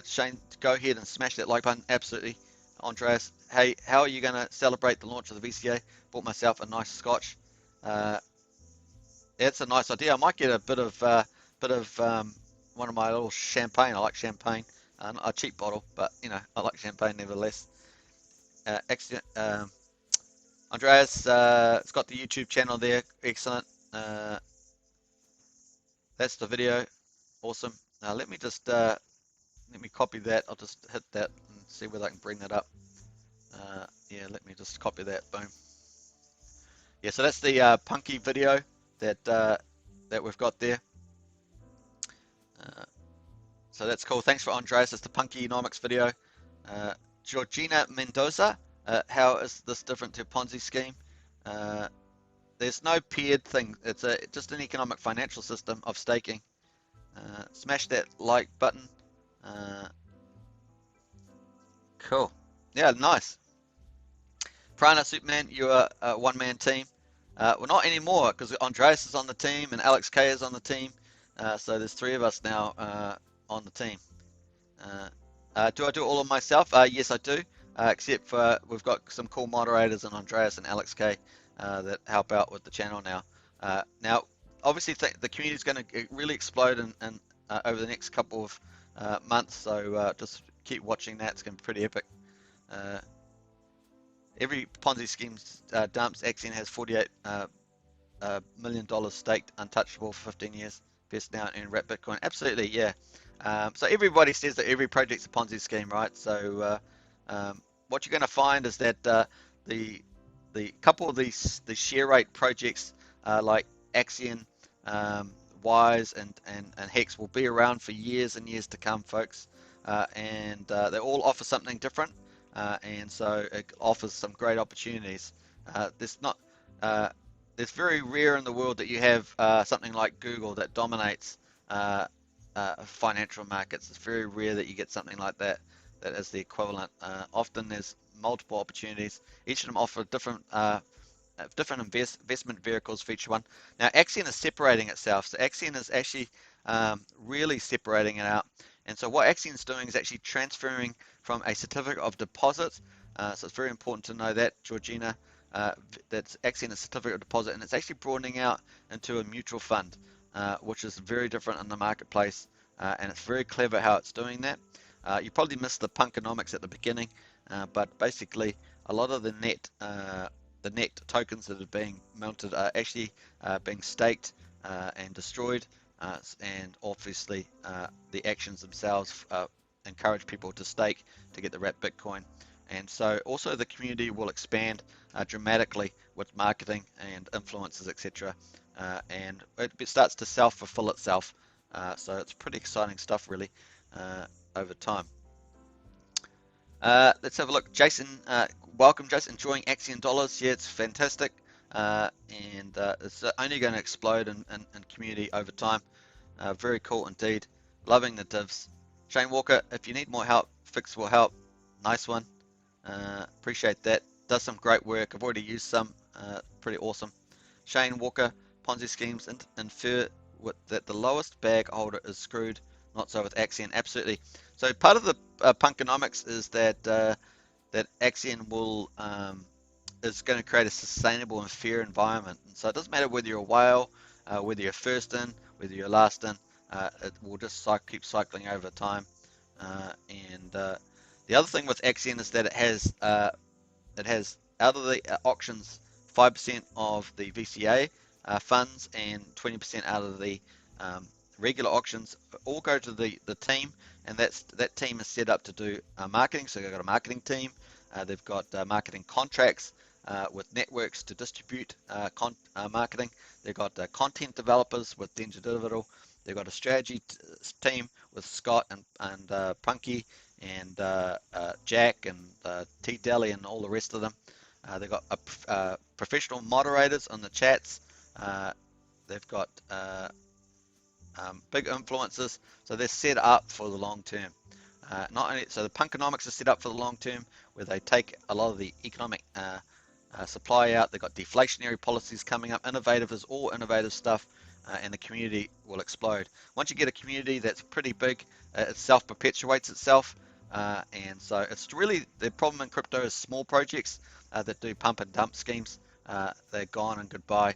Shane, go ahead and smash that like button. Absolutely. Andreas, hey, how are you going to celebrate the launch of the VCA? Bought myself a nice scotch. It's a nice idea. I might get a bit of one of my little champagne. I like champagne. A cheap bottle, but you know, I like champagne nevertheless. Andreas, it's got the YouTube channel there. Excellent. That's the video. Awesome. Now let me just let me copy that. I'll just hit that and see whether I can bring that up. Yeah, let me just copy that. Boom. Yeah, so that's the Punky video that we've got there. So that's cool. Thanks for Andreas. It's the Punkynomics video. Georgina Mendoza, how is this different to Ponzi scheme? there's no paired thing. It's just an economic financial system of staking. Smash that like button. Uh, cool. Yeah, nice. Prana Superman, you're a one-man team. Well, not anymore because Andreas is on the team and Alex K is on the team. So there's three of us now on the team. Do I do it all on myself? Yes, I do. Except for we've got some cool moderators and Andreas and Alex K that help out with the channel now. Now, obviously, the community is going to really explode over the next couple of months. So just keep watching that. It's going to be pretty epic. Every Ponzi scheme dumps. Axion has $48 million staked, untouchable for 15 years. Best now in wrap Bitcoin. Absolutely, yeah. So everybody says that every project's a Ponzi scheme, right? So what you're going to find is that the couple of these share rate projects like Axion, Wise, and Hex will be around for years and years to come, folks. And they all offer something different, and so it offers some great opportunities. There's not it's very rare in the world that you have something like Google that dominates financial markets. It's very rare that you get something like that that is the equivalent. Often there's multiple opportunities. Each of them offer different investment vehicles for each one. Now, Axion is separating itself. So Axion is actually really separating it out. And so what Axion is doing is actually transferring from a certificate of deposit. So it's very important to know that, Georgina, that's Axion a certificate of deposit, and it's actually broadening out into a mutual fund, which is very different in the marketplace, and it's very clever how it's doing that. You probably missed the Punkynomics at the beginning, but basically a lot of the net tokens that are being mounted are actually being staked and destroyed, and obviously the actions themselves encourage people to stake to get the wrap Bitcoin. And so also the community will expand dramatically with marketing and influencers, etc. And it starts to self-fulfill itself. So it's pretty exciting stuff, really, over time. Let's have a look. Jason, welcome, Jason. Enjoying Axion dollars. Yeah, it's fantastic. And it's only going to explode in community over time. Very cool indeed. Loving the divs. Shane Walker, if you need more help, Fix will help. Nice one. Appreciate that. Does some great work. I've already used some. Pretty awesome. Shane Walker, Ponzi schemes infer that the lowest bag holder is screwed. Not so with Axion. Absolutely. So part of the Punkynomics is that that Axion will is going to create a sustainable and fair environment. And so it doesn't matter whether you're a whale, whether you're first in, whether you're last in. It will just keep cycling over time. And the other thing with Axion is that it has out of the auctions 5% of the VCA funds and 20% out of the regular auctions all go to the team, and that team is set up to do marketing. So they've got a marketing team, they've got marketing contracts with networks to distribute marketing. They've got content developers with Danger Digital. They've got a strategy team with Scott and Punky and Jack and T Deli and all the rest of them. They've got professional moderators on the chats. They've got big influencers, so they're set up for the long term. Not only so, the Punkynomics are set up for the long term, where they take a lot of the economic supply out. They've got deflationary policies coming up. Innovative is all innovative stuff, and the community will explode. Once you get a community that's pretty big, it self-perpetuates itself, and so it's really the problem in crypto is small projects that do pump and dump schemes. They're gone and goodbye.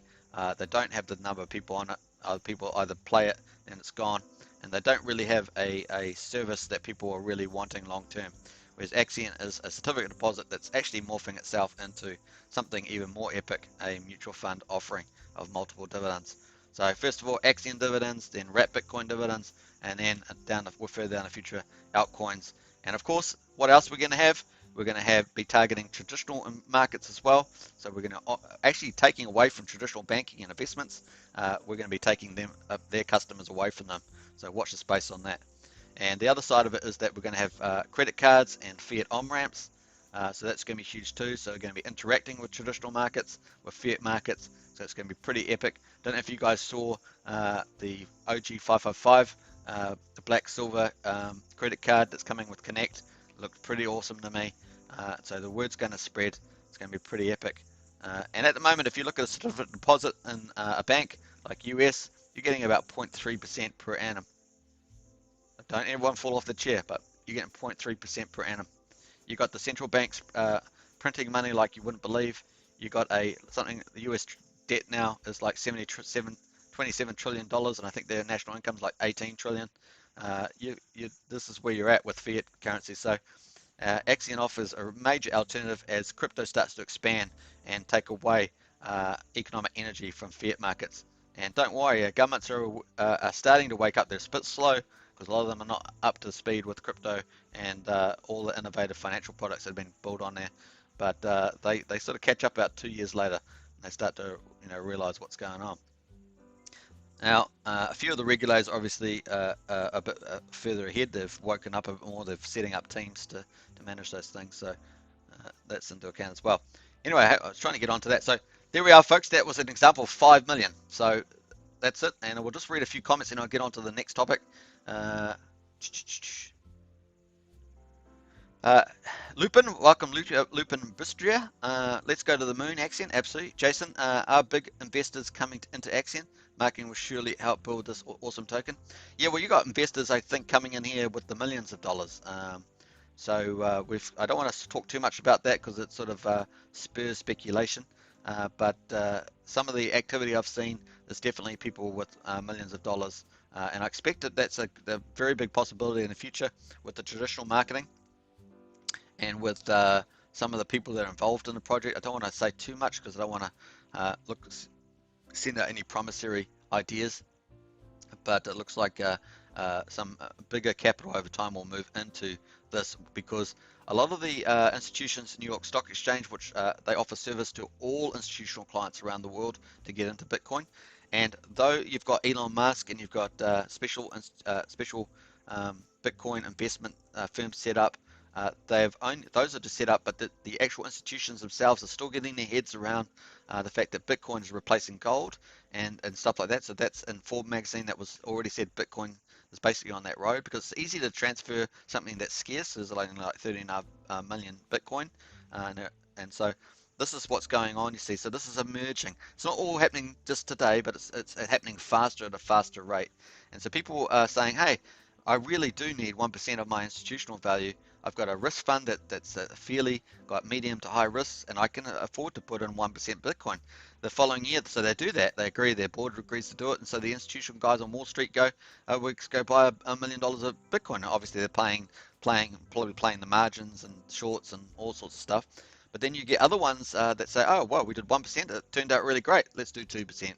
They don't have the number of people on it. People either play it and it's gone, and they don't really have a service that people are really wanting long term. Whereas Axion is a certificate deposit that's actually morphing itself into something even more epic, a mutual fund offering of multiple dividends. So first of all, Axion dividends, then wrap Bitcoin dividends, and then further down the future, altcoins. And of course, what else we're going to have? We're going to be targeting traditional markets as well. So we're going to actually taking away from traditional banking and investments. We're going to be taking their customers away from them. So watch the space on that. And the other side of it is that we're going to have credit cards and fiat on-ramps. So that's going to be huge too. So we're going to be interacting with traditional markets, with fiat markets. So it's going to be pretty epic. Don't know if you guys saw the OG 555, the black silver credit card that's coming with Connect. Looked pretty awesome to me. So the word's going to spread. It's going to be pretty epic. And at the moment, if you look at a certificate deposit in a bank like US, you're getting about 0.3% per annum. Don't everyone fall off the chair, but you're getting 0.3% per annum. You got the central banks printing money like you wouldn't believe. You got something, the US debt now is like $27 trillion, and I think their national income is like 18 trillion. This is where you're at with fiat currency. So Axion offers a major alternative as crypto starts to expand and take away economic energy from fiat markets. And don't worry, governments are starting to wake up. They're a bit slow because a lot of them are not up to speed with crypto and all the innovative financial products that have been built on there. But they sort of catch up about 2 years later, and they start to realize what's going on. Now, a few of the regulators obviously a bit further ahead. They've woken up a bit more. They're setting up teams to manage those things. So that's into account as well. Anyway, I was trying to get onto that. So there we are, folks. That was an example of 5 million. So that's it. And we'll just read a few comments and I'll get on to the next topic. Lupin, welcome Lupin Bistria. Let's go to the moon, Axion, absolutely. Jason, are big investors coming into Axion? Marketing will surely help build this awesome token. Yeah, well, you got investors, I think, coming in here with the millions of dollars. So I don't want to talk too much about that because it sort of spurs speculation. But some of the activity I've seen is definitely people with millions of dollars. And I expect that that's a very big possibility in the future with the traditional marketing and with some of the people that are involved in the project. I don't want to say too much because I don't want to send out any promissory ideas, but it looks like some bigger capital over time will move into this because a lot of the institutions, New York Stock Exchange, which they offer service to all institutional clients around the world to get into Bitcoin. And though you've got Elon Musk and you've got special Bitcoin investment firms set up, those are just set up, but the actual institutions themselves are still getting their heads around the fact that Bitcoin is replacing gold and stuff like that. So that's in Forbes magazine that was already said Bitcoin is basically on that road because it's easy to transfer something that's scarce. There's like 13.5 million Bitcoin, and so this is what's going on. You see, so this is emerging. It's not all happening just today, but it's happening faster at a faster rate. And so people are saying, hey, I really do need 1% of my institutional value. I've got a risk fund that's fairly got medium to high risks, and I can afford to put in 1% Bitcoin. The following year, so they do that. They agree. Their board agrees to do it, and so the institutional guys on Wall Street go, we go buy $1 million of Bitcoin. Obviously, they're probably playing the margins and shorts and all sorts of stuff. But then you get other ones that say, oh, well, we did 1%. It turned out really great. Let's do 2%. And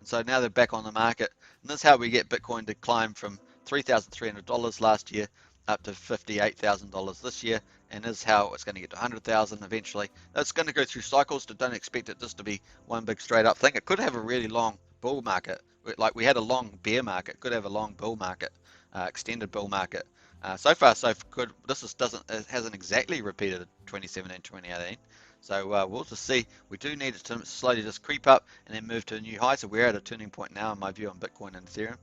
so now they're back on the market. And this is how we get Bitcoin to climb from $3,300 last year up to $58,000 this year, and is how it's going to get to 100,000 eventually. It's going to go through cycles, so don't expect it just to be one big straight up thing. It could have a really long bull market, like we had a long bear market. It could have a long bull market, extended bull market. So far, so good. It hasn't exactly repeated 2017, 2018. So we'll just see. We do need it to slowly just creep up and then move to a new high. So we're at a turning point now, in my view, on Bitcoin and Ethereum.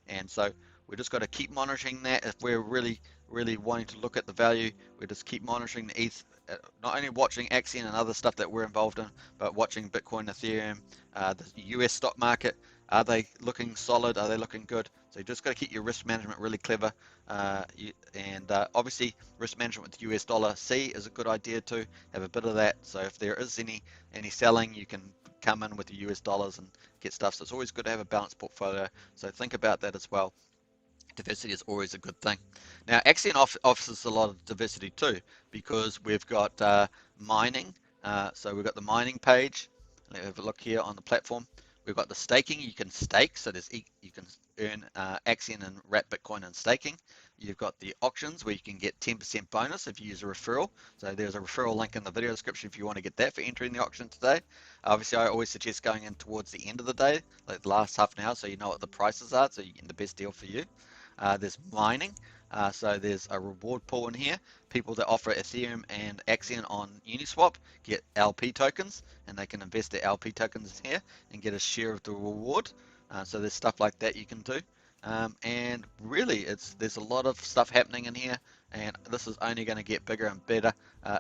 And so we just got to keep monitoring that. If we're really wanting to look at the value, we just keep monitoring the ETH, not only watching Axion and other stuff that we're involved in, but watching Bitcoin, Ethereum, the US stock market. Are they looking solid? Are they looking good? So you just got to keep your risk management really clever. Obviously, risk management with the US dollar C is a good idea too. Have a bit of that. So if there is any selling, you can come in with the US dollars and get stuff. So it's always good to have a balanced portfolio. So think about that as well. Diversity is always a good thing. Now, Axion offers a lot of diversity too, because we've got mining. So we've got the mining page. Let's have a look here on the platform. We've got the staking. You can stake, so you can earn Axion and wrap Bitcoin in staking. You've got the auctions where you can get 10% bonus if you use a referral. So there's a referral link in the video description if you want to get that for entering the auction today. Obviously, I always suggest going in towards the end of the day, like the last half an hour, so you know what the prices are, so you get the best deal for you. There's mining. So there's a reward pool in here. People that offer Ethereum and Axion on Uniswap get LP tokens, and they can invest their LP tokens here and get a share of the reward. So there's stuff like that you can do. And really, there's a lot of stuff happening in here, and this is only going to get bigger and better.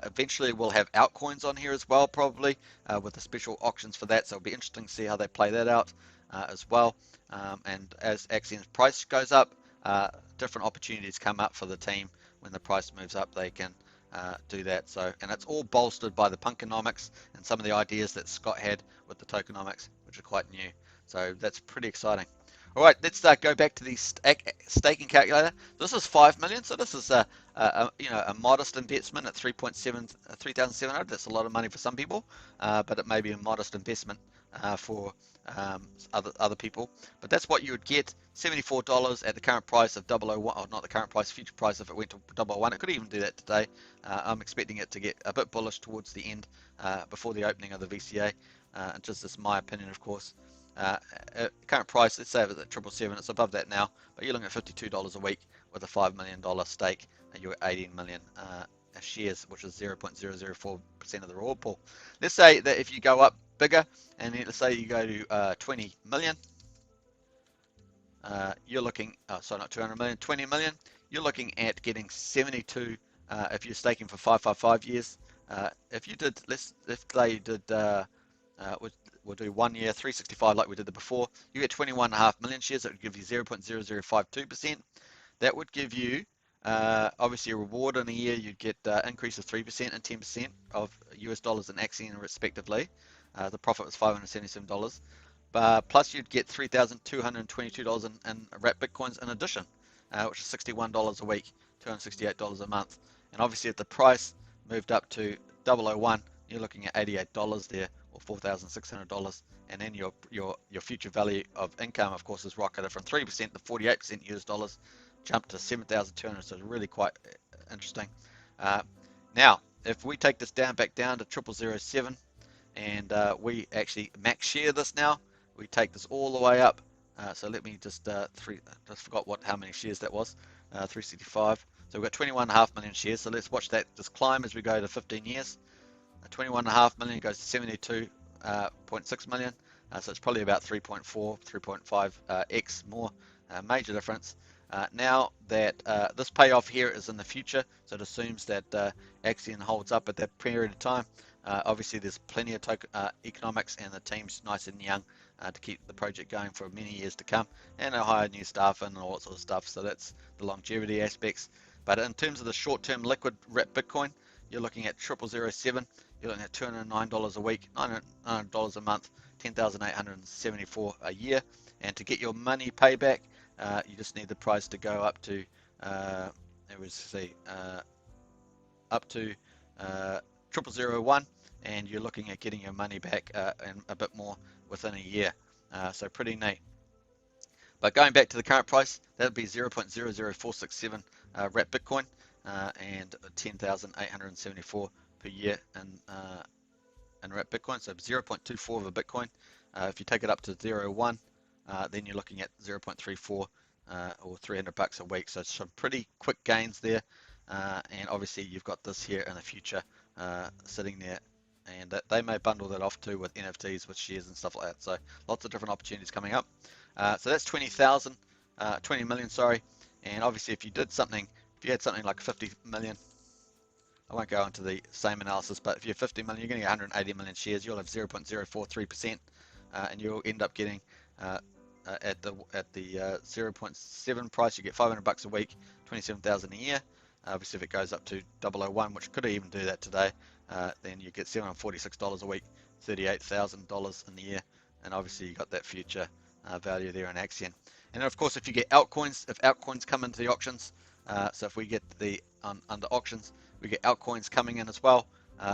Eventually, we'll have altcoins on here as well, probably with the special auctions for that. So it'll be interesting to see how they play that out as well. And as Axion's price goes up, different opportunities come up for the team. When the price moves up, they can do that. So, and it's all bolstered by the Punkynomics and some of the ideas that Scott had with the tokenomics, which are quite new. So that's pretty exciting. All right, let's go back to the staking calculator. This is 5 million, so this is a modest investment at 3,700. That's a lot of money for some people, but it may be a modest investment for other people. But that's what you would get, $74 at the current price of 001, or not the current price, future price if it went to 001. It could even do that today. I'm expecting it to get a bit bullish towards the end before the opening of the VCA. Just this is my opinion, of course. Current price, let's say it's at 777, it's above that now, but you're looking at $52 a week with a $5 million stake, and you're at 18 million shares, which is 0.004% of the reward pool. Let's say that if you go up bigger, and let's say you go to 20 million, you're looking, sorry, not 200 million, 20 million, you're looking at getting 72 if you're staking for 555 years. If you did, if they did, we'll do 1 year, 365 like we did before, you get 21.5 million shares. That would give you 0.0052%. That would give you, obviously, a reward in a year. You'd get increase of 3% and 10% of US dollars and Axion respectively. The profit was $577. Plus you'd get $3,222 in wrapped Bitcoins in addition, which is $61 a week, $268 a month. And obviously if the price moved up to 001, you're looking at $88 there, or $4,600, and then your future value of income, of course, is rocketed from 3% to 48% US dollars, jumped to 7,200. So it's really quite interesting. Now, if we take this back down to 0007, and we actually max share this now, we take this all the way up. So let me just forgot how many shares that was. 365. So we've got 21.5 million shares. So let's watch that just climb as we go to 15 years. 21.5 million goes to 72.6 million. So it's probably about 3.4, 3.5 x more. Major difference. Now that this payoff here is in the future, so it assumes that Axion holds up at that period of time. Obviously, there's plenty of economics, and the team's nice and young to keep the project going for many years to come, and they'll hire new staff and all that sort of stuff. So that's the longevity aspects. But in terms of the short-term liquid wrapped Bitcoin, you're looking at 0007. You're looking at $209 a week, $900 a month, 10,874 a year. And to get your money payback, you just need the price to go up to, up to 0001, and you're looking at getting your money back and a bit more within a year. So pretty neat. But going back to the current price, that would be 0.00467 wrapped Bitcoin and 10,874 per year in wrapped Bitcoin. So 0.24 of a Bitcoin. If you take it up to 0.1, then you're looking at 0.34 or $300 a week. So it's some pretty quick gains there. And obviously you've got this here in the future sitting there, and they may bundle that off too with NFTs, with shares and stuff like that. So lots of different opportunities coming up. So that's 20 million, sorry. And obviously if you did something, if you had something like 50 million, I won't go into the same analysis, but if you're 50 million, you're going to get 180 million shares. You'll have 0.043%, and you'll end up getting at the 0.7 price, you get $500 a week, 27,000 a year. Obviously, if it goes up to 001, which could even do that today, then you get $746 a week, $38,000 in the year, and obviously you got that future value there in Axion. And then of course, if you get altcoins, if altcoins come into the auctions, so if we get under auctions, we get altcoins coming in as well.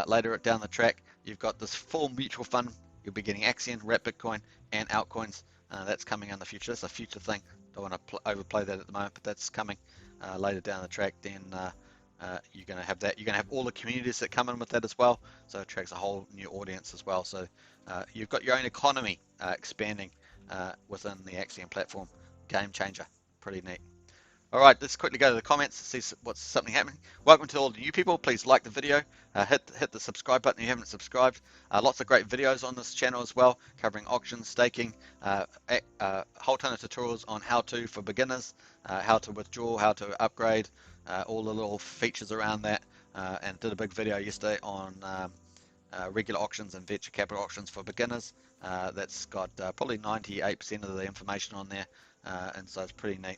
Later down the track, you've got this full mutual fund. You'll be getting Axion, wrapped Bitcoin, and altcoins. That's coming in the future. It's a future thing. Don't want to overplay that at the moment, but that's coming later down the track. Then you're going to have that. You're going to have all the communities that come in with that as well. So it attracts a whole new audience as well. So you've got your own economy expanding within the Axion platform. Game changer. Pretty neat. All right, let's quickly go to the comments to see what's something happening. Welcome to all the new people. Please like the video, hit the subscribe button if you haven't subscribed. Lots of great videos on this channel as well, covering auctions, staking, a whole ton of tutorials on how to for beginners, how to withdraw, how to upgrade, all the little features around that. And did a big video yesterday on regular auctions and venture capital auctions for beginners. That's got probably 98% of the information on there, and so it's pretty neat.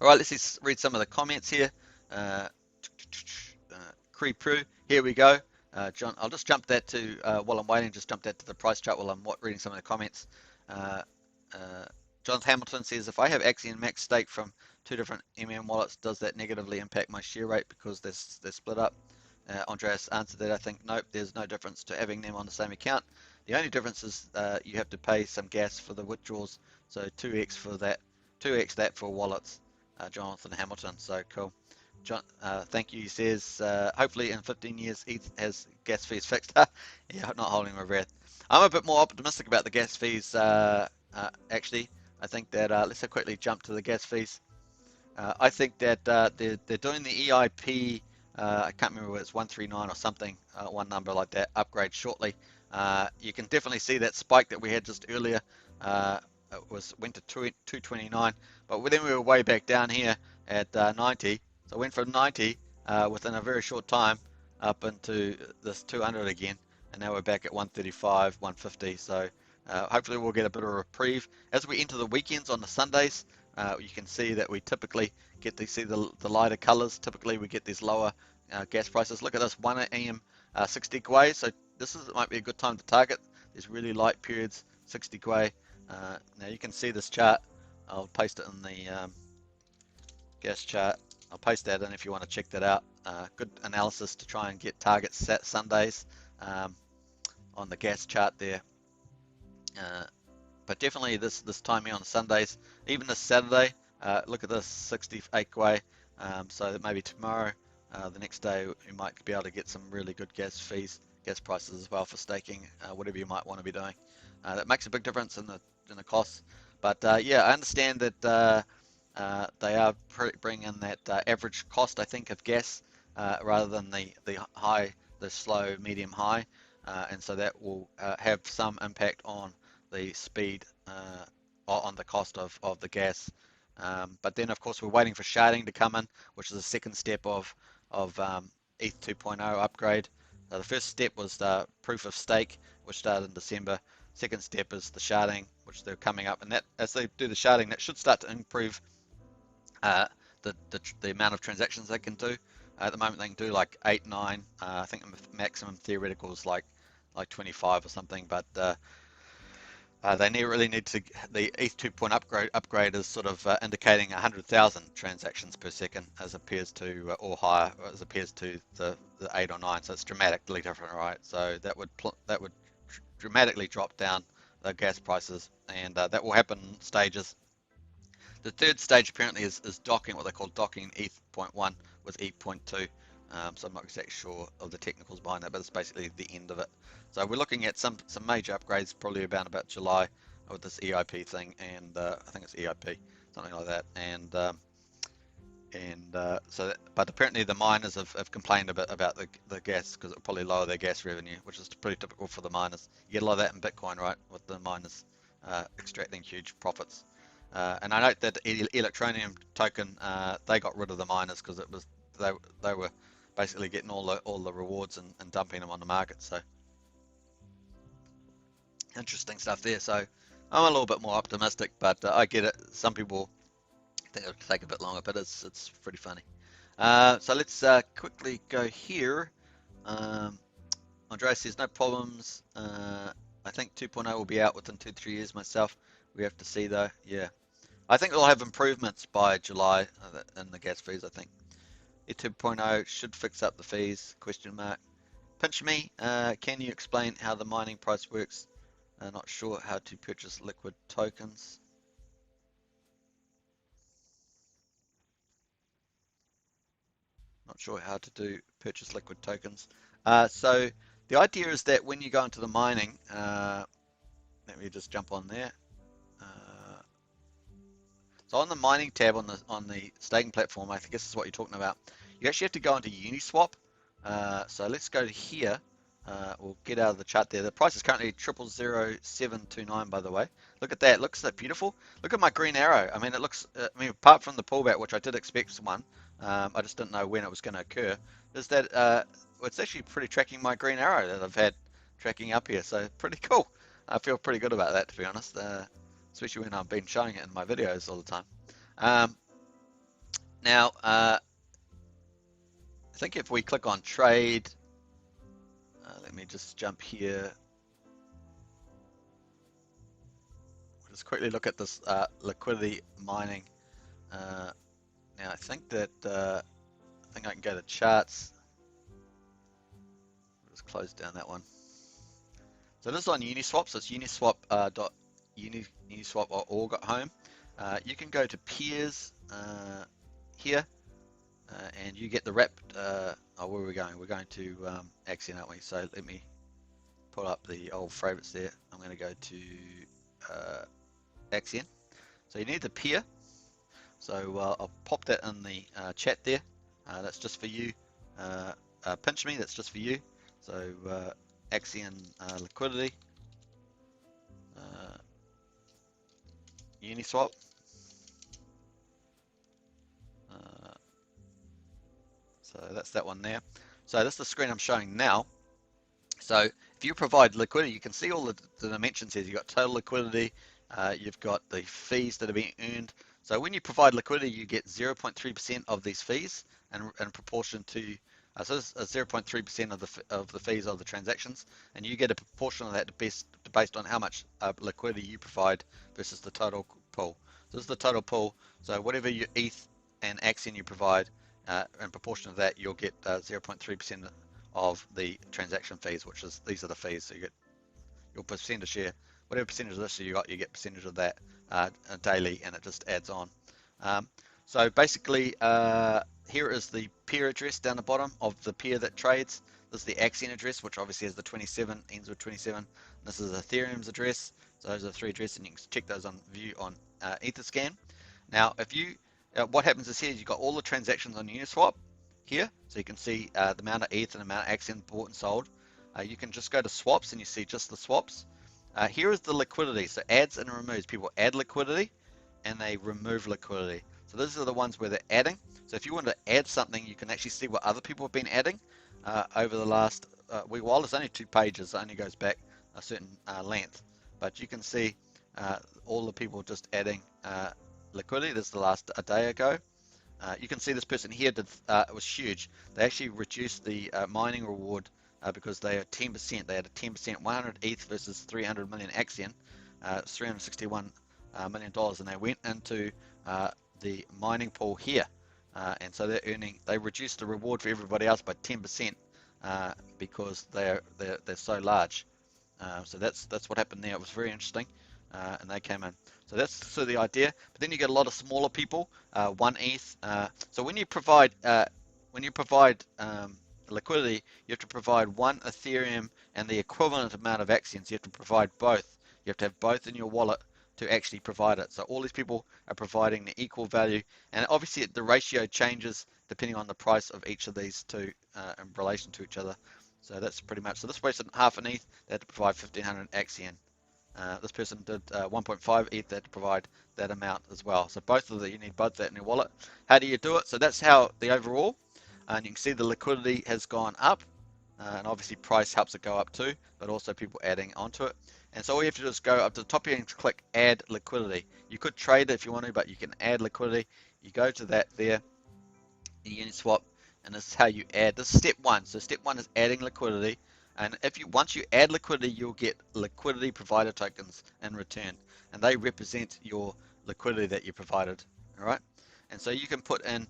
All right, let's read some of the comments here. Uh, Creepru, here we go. John, I'll just jump that to, while I'm waiting, just jump that to the price chart while I'm reading some of the comments. Uh, Jonathan Hamilton says, if I have Axion Max stake from two different wallets, does that negatively impact my share rate because they're split up? Andreas answered that, I think, nope, there's no difference to having them on the same account. The only difference is you have to pay some gas for the withdrawals, so 2x for that, 2x that for wallets. Jonathan Hamilton, so cool. John, thank you. He says, hopefully in 15 years ETH has gas fees fixed. Yeah, not holding my breath. I'm a bit more optimistic about the gas fees, actually. I think that, let's quickly jump to the gas fees. I think that they're doing the EIP, I can't remember whether it's 139 or something, one number like that, upgrade shortly. You can definitely see that spike that we had just earlier. It went to 229, but then we were way back down here at 90. So it went from 90 within a very short time up into this 200 again, and now we're back at 135, 150. So hopefully we'll get a bit of a reprieve as we enter the weekends on the Sundays. You can see that we typically get to see the lighter colors. Typically we get these lower gas prices. Look at this 1 a.m. 60 Gwei. So might be a good time to target. There's really light periods, 60 Gwei. Now you can see this chart. I'll paste it in the gas chart. I'll paste that in if you want to check that out. Good analysis to try and get targets set Sundays on the gas chart there. But definitely this time here on Sundays, even this Saturday, look at this 68 Gwei. So that maybe tomorrow, the next day, you might be able to get some really good gas prices as well for staking, whatever you might want to be doing. That makes a big difference in the costs. But yeah, I understand that they are bringing in that average cost, I think, of gas rather than the slow, medium, high, and so that will have some impact on the speed, on the cost of the gas. But then, of course, we're waiting for sharding to come in, which is the second step of ETH 2.0 upgrade. The first step was the proof of stake, which started in December. Second step is the sharding, which they're coming up, and that as they do the sharding, that should start to improve the amount of transactions they can do. At the moment, they can do like 8, 9. I think the maximum theoretical is like 25 or something, but they really need to. The ETH 2.0 upgrade is sort of indicating 100,000 transactions per second, as appears to, or higher, as appears to the 8 or 9. So it's dramatically different, right? So that would dramatically drop down the gas prices, and that will happen in stages. The third stage apparently is docking, what they call docking ETH 0.1 with ETH 0.2. So I'm not exactly sure of the technicals behind that, but it's basically the end of it. So we're looking at some major upgrades probably about July with this EIP thing, and I think it's EIP, something like that. But apparently the miners have complained a bit about the gas because it'll probably lower their gas revenue, which is pretty typical for the miners. You get a lot of that in Bitcoin, right, with the miners extracting huge profits. And I note that the Electroneum token, they got rid of the miners because it was they were basically getting all the rewards and dumping them on the market. So interesting stuff there. So I'm a little bit more optimistic, but I get it. Some people think it'll take a bit longer, but it's pretty funny. So let's quickly go here. Andreas says no problems. I think 2.0 will be out within 2-3 years myself. We have to see though. Yeah. I think we'll have improvements by July in the gas fees, I think. ETH 2.0 should fix up the fees, question mark. Pinch me, can you explain how the mining price works? Not sure how to purchase liquid tokens. Not sure how to purchase liquid tokens. So the idea is that when you go into the mining, let me just jump on there. So on the mining tab on the staking platform, I think this is what you're talking about. You actually have to go into Uniswap. So let's go to here. We'll get out of the chart there. The price is currently 000729, by the way. Look at that. Looks that beautiful. Look at my green arrow. I mean, it looks. I mean, apart from the pullback, which I did expect one, I just didn't know when it was going to occur. Is that it's actually pretty tracking my green arrow that I've had tracking up here. So pretty cool. I feel pretty good about that, to be honest. Especially when I've been showing it in my videos all the time. Now, I think if we click on trade, let me just jump here. Just quickly look at this liquidity mining. Now, I think that I can go to charts. Just close down that one. So this is on Uniswap. So it's uniswap.org at home. You can go to peers here, and you get the wrapped. Where are we going? We're going to Axion, aren't we? So let me pull up the old favorites there. I'm going to go to Axion. So you need the peer. So I'll pop that in the chat there. That's just for you. Pinch me. That's just for you. So Axion liquidity. Uniswap. So that's that one there. So this is the screen I'm showing now. So if you provide liquidity, you can see all the dimensions here. You've got total liquidity, you've got the fees that are being earned. So when you provide liquidity, you get 0.3% of these fees, and in proportion to, so this is 0.3% of the fees of the transactions, and you get a proportion of that based on how much liquidity you provide versus the total pool. So this is the total pool. So whatever your ETH and Axion you provide, in proportion of that, you'll get 0.3% of the transaction fees, which is, these are the fees. So you get your percentage share, whatever percentage of this you got, you get percentage of that daily, and it just adds on. So basically, here is the peer address down the bottom of the peer that trades. This is the Axion address, which obviously has the 27, ends with 27. This is Ethereum's address. So those are the three addresses, and you can check those on view on Etherscan. Now, if you, what happens is here, you've got all the transactions on Uniswap here, so you can see the amount of ETH and the amount of Axion bought and sold. You can just go to swaps, and you see just the swaps. Here is the liquidity, so adds and removes. People add liquidity, and they remove liquidity. So these are the ones where they're adding. So if you want to add something, you can actually see what other people have been adding over the last week. While it's only 2 pages, it only goes back a certain length. But you can see all the people just adding liquidity. This is the last a day ago. You can see this person here did, it was huge. They actually reduced the mining reward because they are 10%. They had a 10%, 100 ETH versus 300 million Axion, $361 million, and they went into the mining pool here, and so they're earning. They reduced the reward for everybody else by 10% because they're so large. So that's what happened there. It was very interesting, and they came in. So that's sort of the idea. But then you get a lot of smaller people, 1 ETH. So when you provide liquidity, you have to provide 1 Ethereum and the equivalent amount of Axions. You have to provide both. You have to have both in your wallet to actually provide it. So all these people are providing the equal value, and obviously the ratio changes depending on the price of each of these two in relation to each other. So that's pretty much. So this person, half an ETH, they had to provide 1,500 Axion. This person did 1.5 ETH, they had to provide that amount as well. So both of you need both that in your wallet. How do you do it? So that's how the overall, and you can see the liquidity has gone up, and obviously price helps it go up too, but also people adding onto it. And so all you have to do is go up to the top here and click add liquidity. You could trade it if you want to, but you can add liquidity. You go to that there, Uniswap, and this is how you add. This is step 1. So step 1 is adding liquidity, and once you add liquidity, you'll get liquidity provider tokens in return, and they represent your liquidity that you provided. All right, and so you can put in,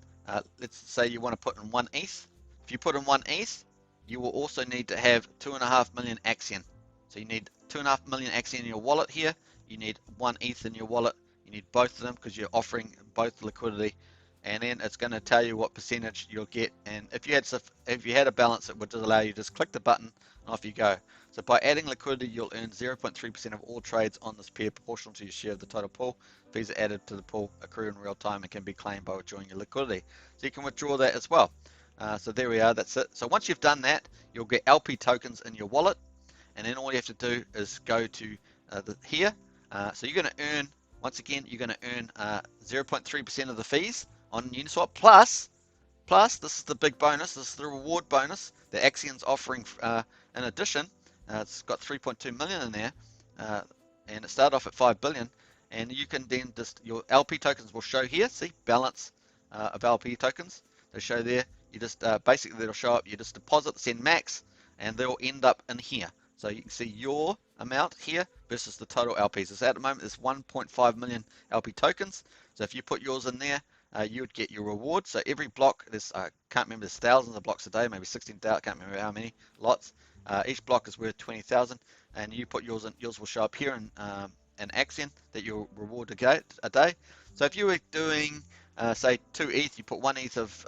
let's say you want to put in 1 ETH. If you put in 1 ETH, you will also need to have 2.5 million Axion. So you need 2.5 million Axion in your wallet here. You need 1 ETH in your wallet. You need both of them because you're offering both liquidity and then it's going to tell you what percentage you'll get. And if you had a balance, it would just allow you to just click the button and off you go. So by adding liquidity, you'll earn 0.3% of all trades on this pair proportional to your share of the total pool. Fees are added to the pool, accrue in real time, and can be claimed by withdrawing your liquidity. So you can withdraw that as well. So there we are, that's it. So once you've done that, you'll get LP tokens in your wallet, and then all you have to do is go to here. So you're going to earn, once again, you're going to earn 0.3% of the fees on Uniswap, plus this is the big bonus, this is the reward bonus that Axion's offering in addition. It's got 3.2 million in there, and it started off at 5 billion, and you can then just, your LP tokens will show here, see, balance of LP tokens, they show there. You just basically, they'll show up, you just deposit, send max, and they'll end up in here. So you can see your amount here versus the total LPs. So at the moment there's 1.5 million LP tokens. So if you put yours in there, you would get your reward. So every block, there's I can't remember, there's thousands of blocks a day, maybe 16,000, can't remember how many lots. Each block is worth 20,000, and you put yours in. Yours will show up here in Axion that you'll reward a day. So if you were doing say 2 ETH, you put 1 ETH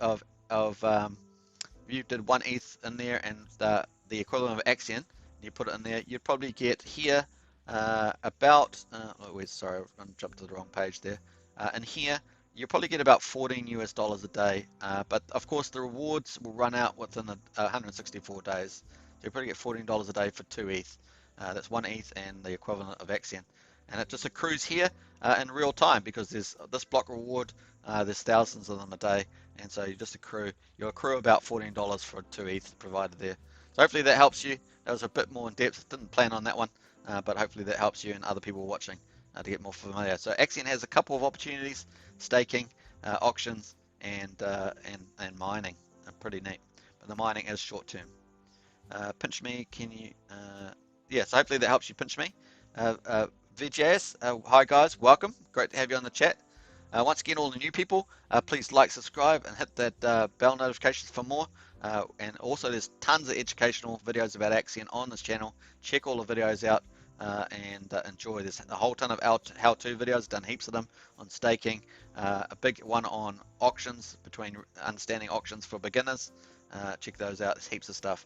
you did 1 ETH in there, and the equivalent of Axion, you put it in there, you'd probably get here about, sorry, I jumped to the wrong page there. In here, you'll probably get about $14 US a day, but of course the rewards will run out within 164 days. So you probably get $14 a day for 2 ETH. That's 1 ETH and the equivalent of Axion. And it just accrues here in real time, because there's this block reward, there's thousands of them a day, and so you'll accrue about $14 for 2 ETH provided there. So hopefully that helps you. That was a bit more in depth, didn't plan on that one, but hopefully that helps you and other people watching to get more familiar. So Axion has a couple of opportunities: staking, auctions, and mining. Pretty neat, but the mining is short term. Pinch me, can you? Yeah, so hopefully that helps you. Pinch me. VJS, hi guys, welcome. Great to have you on the chat. Once again, all the new people, please like, subscribe, and hit that bell notifications for more. And also, there's tons of educational videos about Axion on this channel. Check all the videos out and enjoy. There's a whole ton of how-to videos, done heaps of them on staking. A big one on auctions, between understanding auctions for beginners. Check those out. There's heaps of stuff.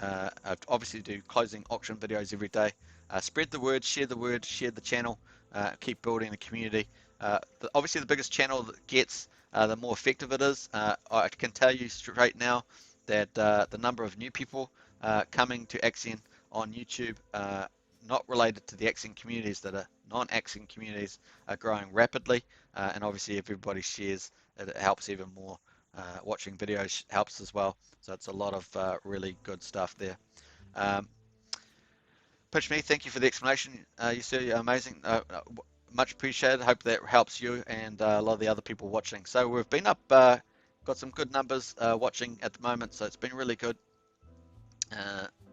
I obviously do closing auction videos every day. Spread the word, share the channel, keep building the community. Obviously, the biggest channel that gets, the more effective it is. I can tell you straight now that the number of new people coming to Axion on YouTube, not related to the Axion communities, that are non-Axion communities, are growing rapidly. And obviously, if everybody shares, it helps even more. Watching videos helps as well. So it's a lot of really good stuff there. Pitch me, thank you for the explanation. You see, amazing. Much appreciated. Hope that helps you and a lot of the other people watching. So we've been up, got some good numbers watching at the moment, so it's been really good.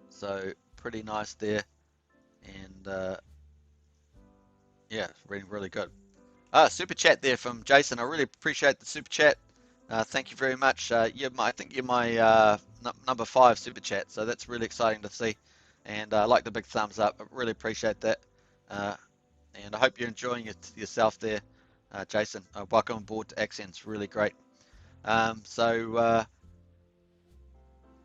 So pretty nice there, and yeah, really good. Super chat there from Jason. I really appreciate the super chat. Thank you very much. I think you're my number 5 super chat, so that's really exciting to see. And I like the big thumbs up. I really appreciate that. And I hope you're enjoying it yourself there, Jason. Welcome aboard to Axion. It's really great. So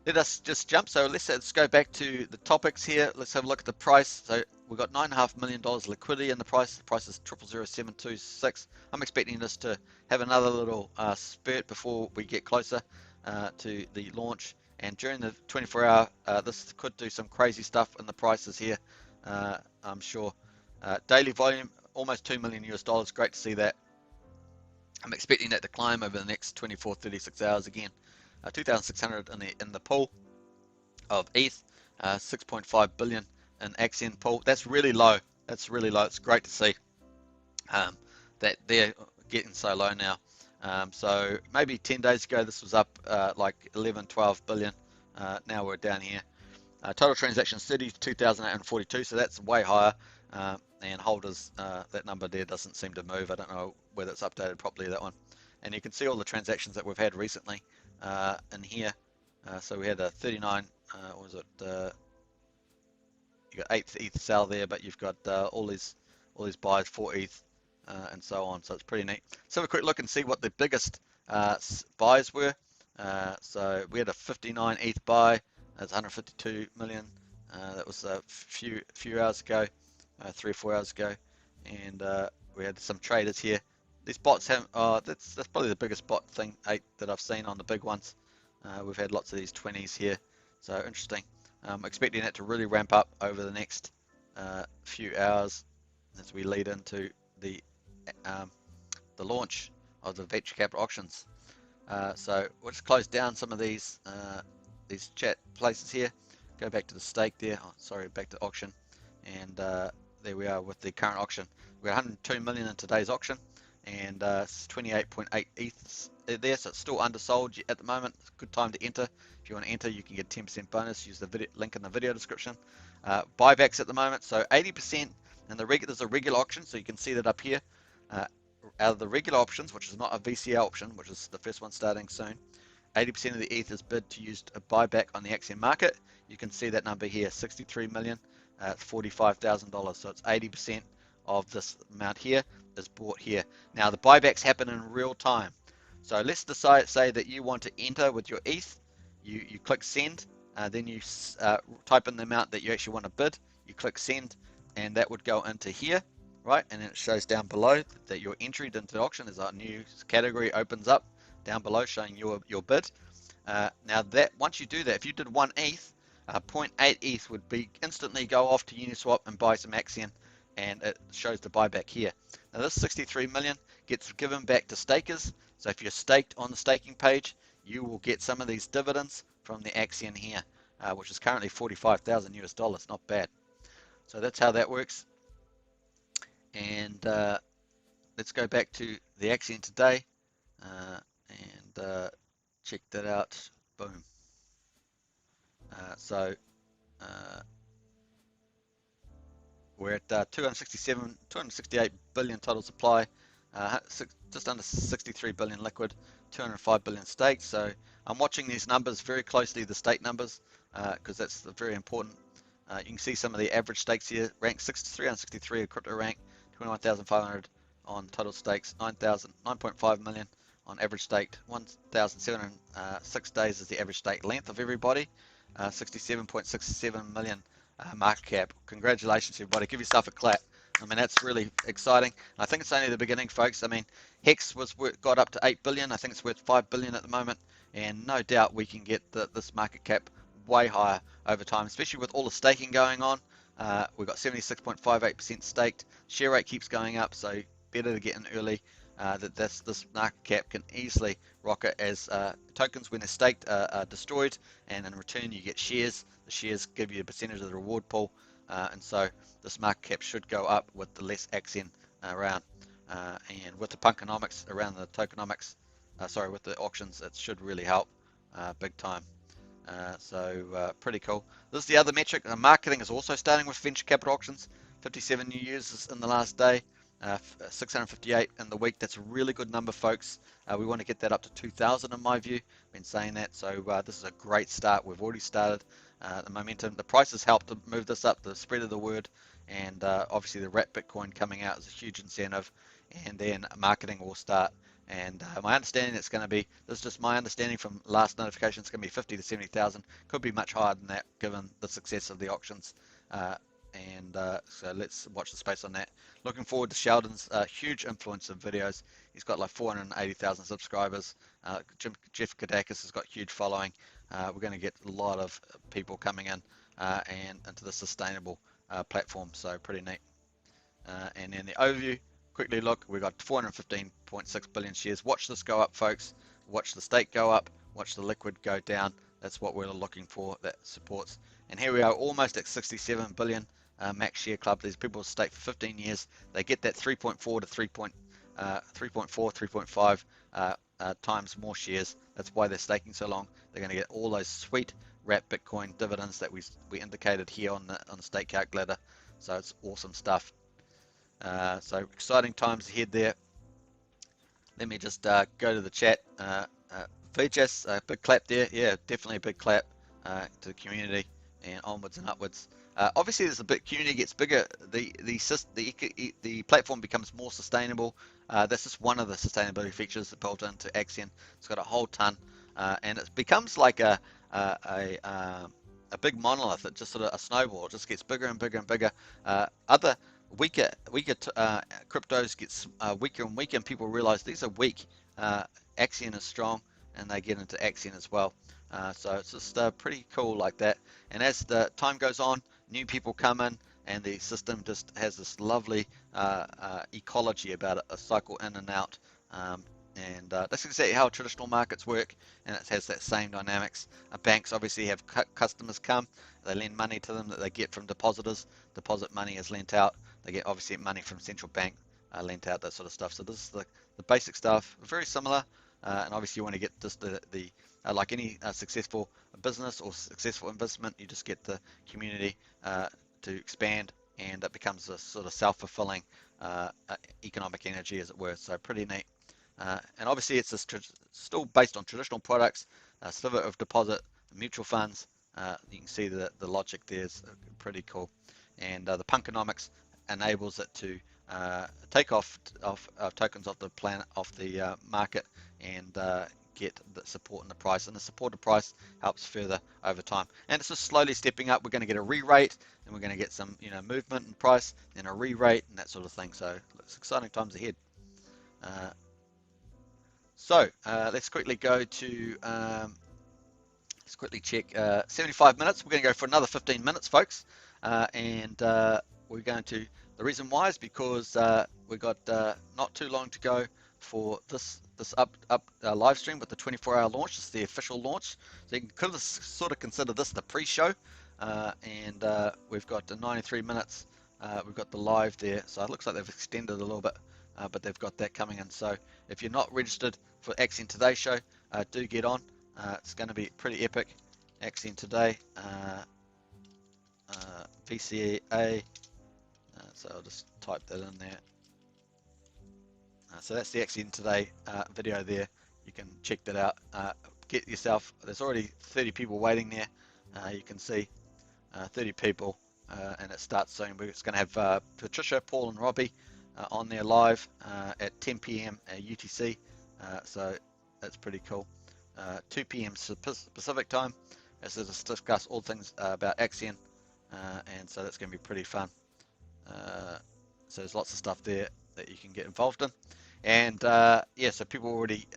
let us just jump. So let's go back to the topics here. Let's have a look at the price. So we've got $9.5 million liquidity in the price. The price is 000726. I'm expecting this to have another little spurt before we get closer to the launch. And during the 24-hour, this could do some crazy stuff in the prices here, I'm sure. Daily volume, almost $2 million US. Great to see that. I'm expecting that to climb over the next 24, 36 hours again. 2,600 in the pool of ETH, 6.5 billion in Axion pool. That's really low. That's really low. It's great to see that they're getting so low now. So maybe 10 days ago this was up like 11, 12 billion. Now we're down here. Total transactions 32,842, so that's way higher. And holders, that number there doesn't seem to move. I don't know whether it's updated properly, that one. And you can see all the transactions that we've had recently in here. So we had a 39, what was it? You got 8 ETH sell there, but you've got all these buys, 4 ETH, and so on. So it's pretty neat. Let's have a quick look and see what the biggest buys were. So we had a 59 ETH buy. That's 152 million. That was a few hours ago, 3 or 4 hours ago, and we had some traders here. These bots have, that's probably the biggest bot thing that I've seen on the big ones. We've had lots of these 20s here, so interesting. Expecting that to really ramp up over the next few hours as we lead into the launch of the venture capital auctions. So we'll just close down some of these chat places here. Go back to the stake there. Oh, sorry, back to auction, and there we are with the current auction. We're 102 million in today's auction, and 28.8 ETH there, so it's still undersold at the moment. It's a good time to enter. If you want to enter, you can get 10% bonus. Use the link in the video description. Buybacks at the moment, so 80%, and there's a regular auction, so you can see that up here. Out of the regular options, which is not a VCA option, which is the first one starting soon, 80% of the ETH is bid to use a buyback on the Axion market. You can see that number here, 63 million, $45,000. So it's 80% of this amount here is bought here. Now the buybacks happen in real time. So let's say that you want to enter with your ETH. You click send, then you type in the amount that you actually want to bid. You click send, and that would go into here. Right, and then it shows down below that you're entered into the auction. There's a new category opens up down below showing your bid. Now that once you do that, if you did 1 ETH, 0.8 ETH would be instantly go off to Uniswap and buy some Axion, and it shows the buyback here. Now this 63 million gets given back to stakers. So if you're staked on the staking page, you will get some of these dividends from the Axion here, which is currently 45,000 US dollars. Not bad. So that's how that works. And let's go back to the Axion today and check that out. Boom. So we're at 268 billion total supply, just under 63 billion liquid, 205 billion staked. So I'm watching these numbers very closely, the stake numbers, because that's very important. You can see some of the average stakes here. Rank 363 of crypto rank, 21,500 on total stakes, 9.5 million on average staked, 1,706 days is the average stake length of everybody, 67.67 million market cap. Congratulations everybody, give yourself a clap. I mean, that's really exciting. I think it's only the beginning, folks. I mean, Hex got up to 8 billion. I think it's worth 5 billion at the moment, and no doubt we can get this market cap way higher over time, especially with all the staking going on. We've got 76.58% staked. Share rate keeps going up, so better to get in early. That this market cap can easily rocket as tokens, when they're staked, are destroyed, and in return you get shares. The shares give you a percentage of the reward pool, and so this market cap should go up with the less Axion around, and with the Punkynomics around the tokenomics, with the auctions, it should really help big time. So pretty cool. This is the other metric. Marketing is also starting with venture capital auctions. 57 new users in the last day, 658 in the week. That's a really good number, folks. We want to get that up to 2,000 in my view. Been saying that, so this is a great start. We've already started. The momentum, the prices helped to move this up, the spread of the word, and obviously the wrap Bitcoin coming out is a huge incentive, and then marketing will start. And my understanding, it's going to be, this is just my understanding from last notification, it's going to be 50 to 70,000. Could be much higher than that given the success of the auctions. So let's watch the space on that. Looking forward to Sheldon's huge influence of videos. He's got like 480,000 subscribers. Jeff Kadakis has got huge following. We're going to get a lot of people coming in and into the sustainable platform, so pretty neat. And then the overview, quickly look, we've got 415.6 billion shares. Watch this go up, folks. Watch the stake go up. Watch the liquid go down. That's what we're looking for, that supports. And here we are, almost at 67 billion max share club. These people stake for 15 years. They get that 3.4 to 3.5 times more shares. That's why they're staking so long. They're going to get all those sweet wrap Bitcoin dividends that we indicated here on the stake calculator. So it's awesome stuff. So exciting times ahead there. Let me just go to the chat. VJS, big clap there. Yeah, definitely a big clap to the community. and onwards and upwards. Obviously, as the bit community gets bigger, the platform becomes more sustainable. That's just one of the sustainability features that built into Axion. It's got a whole ton, and it becomes like a big monolith. It just sort of a snowball. It just gets bigger and bigger and bigger. Other weaker cryptos gets weaker and weaker, and people realize these are weak. Axion is strong, and they get into Axion as well. So it's just pretty cool like that. And as the time goes on, new people come in, and the system just has this lovely ecology about it, a cycle in and out. And that's exactly how traditional markets work, and it has that same dynamics. Banks obviously have customers come, they lend money to them that they get from depositors. Deposit money is lent out. They get obviously money from central bank lent out, that sort of stuff. So this is the basic stuff, very similar. And obviously you want to get just the like any successful business or successful investment, you just get the community to expand, and it becomes a sort of self-fulfilling economic energy, as it were. So pretty neat. And obviously it's still based on traditional products, sliver of deposit, mutual funds. You can see the logic there is pretty cool. And the Punkynomics enables it to take off tokens off the planet, off the market, and get the support in the price. And the supported price helps further over time. And it's just slowly stepping up. We're going to get a re-rate, and we're going to get some movement in price, then a re-rate, and that sort of thing. So it's exciting times ahead. So let's quickly go to, let's quickly check 75 minutes. We're going to go for another 15 minutes, folks. And we're going to, the reason why is because we've got not too long to go for this live stream with the 24-hour launch. It's the official launch. So you can sort of consider this the pre-show. And we've got 93 minutes. We've got the live there. So it looks like they've extended a little bit. But they've got that coming in. So if you're not registered for Axion Today show, do get on. It's going to be pretty epic. Axion Today, VCA. So I'll just type that in there. So that's the Axion Today video there. You can check that out. Get yourself. There's already 30 people waiting there. You can see 30 people, and it starts soon. It's going to have Patricia, Paul, and Robbie on there live at 10 p.m. UTC, so that's pretty cool. 2 p.m. Pacific time, as they discuss all things about Axion, and so that's going to be pretty fun. So there's lots of stuff there that you can get involved in, and yeah, so people already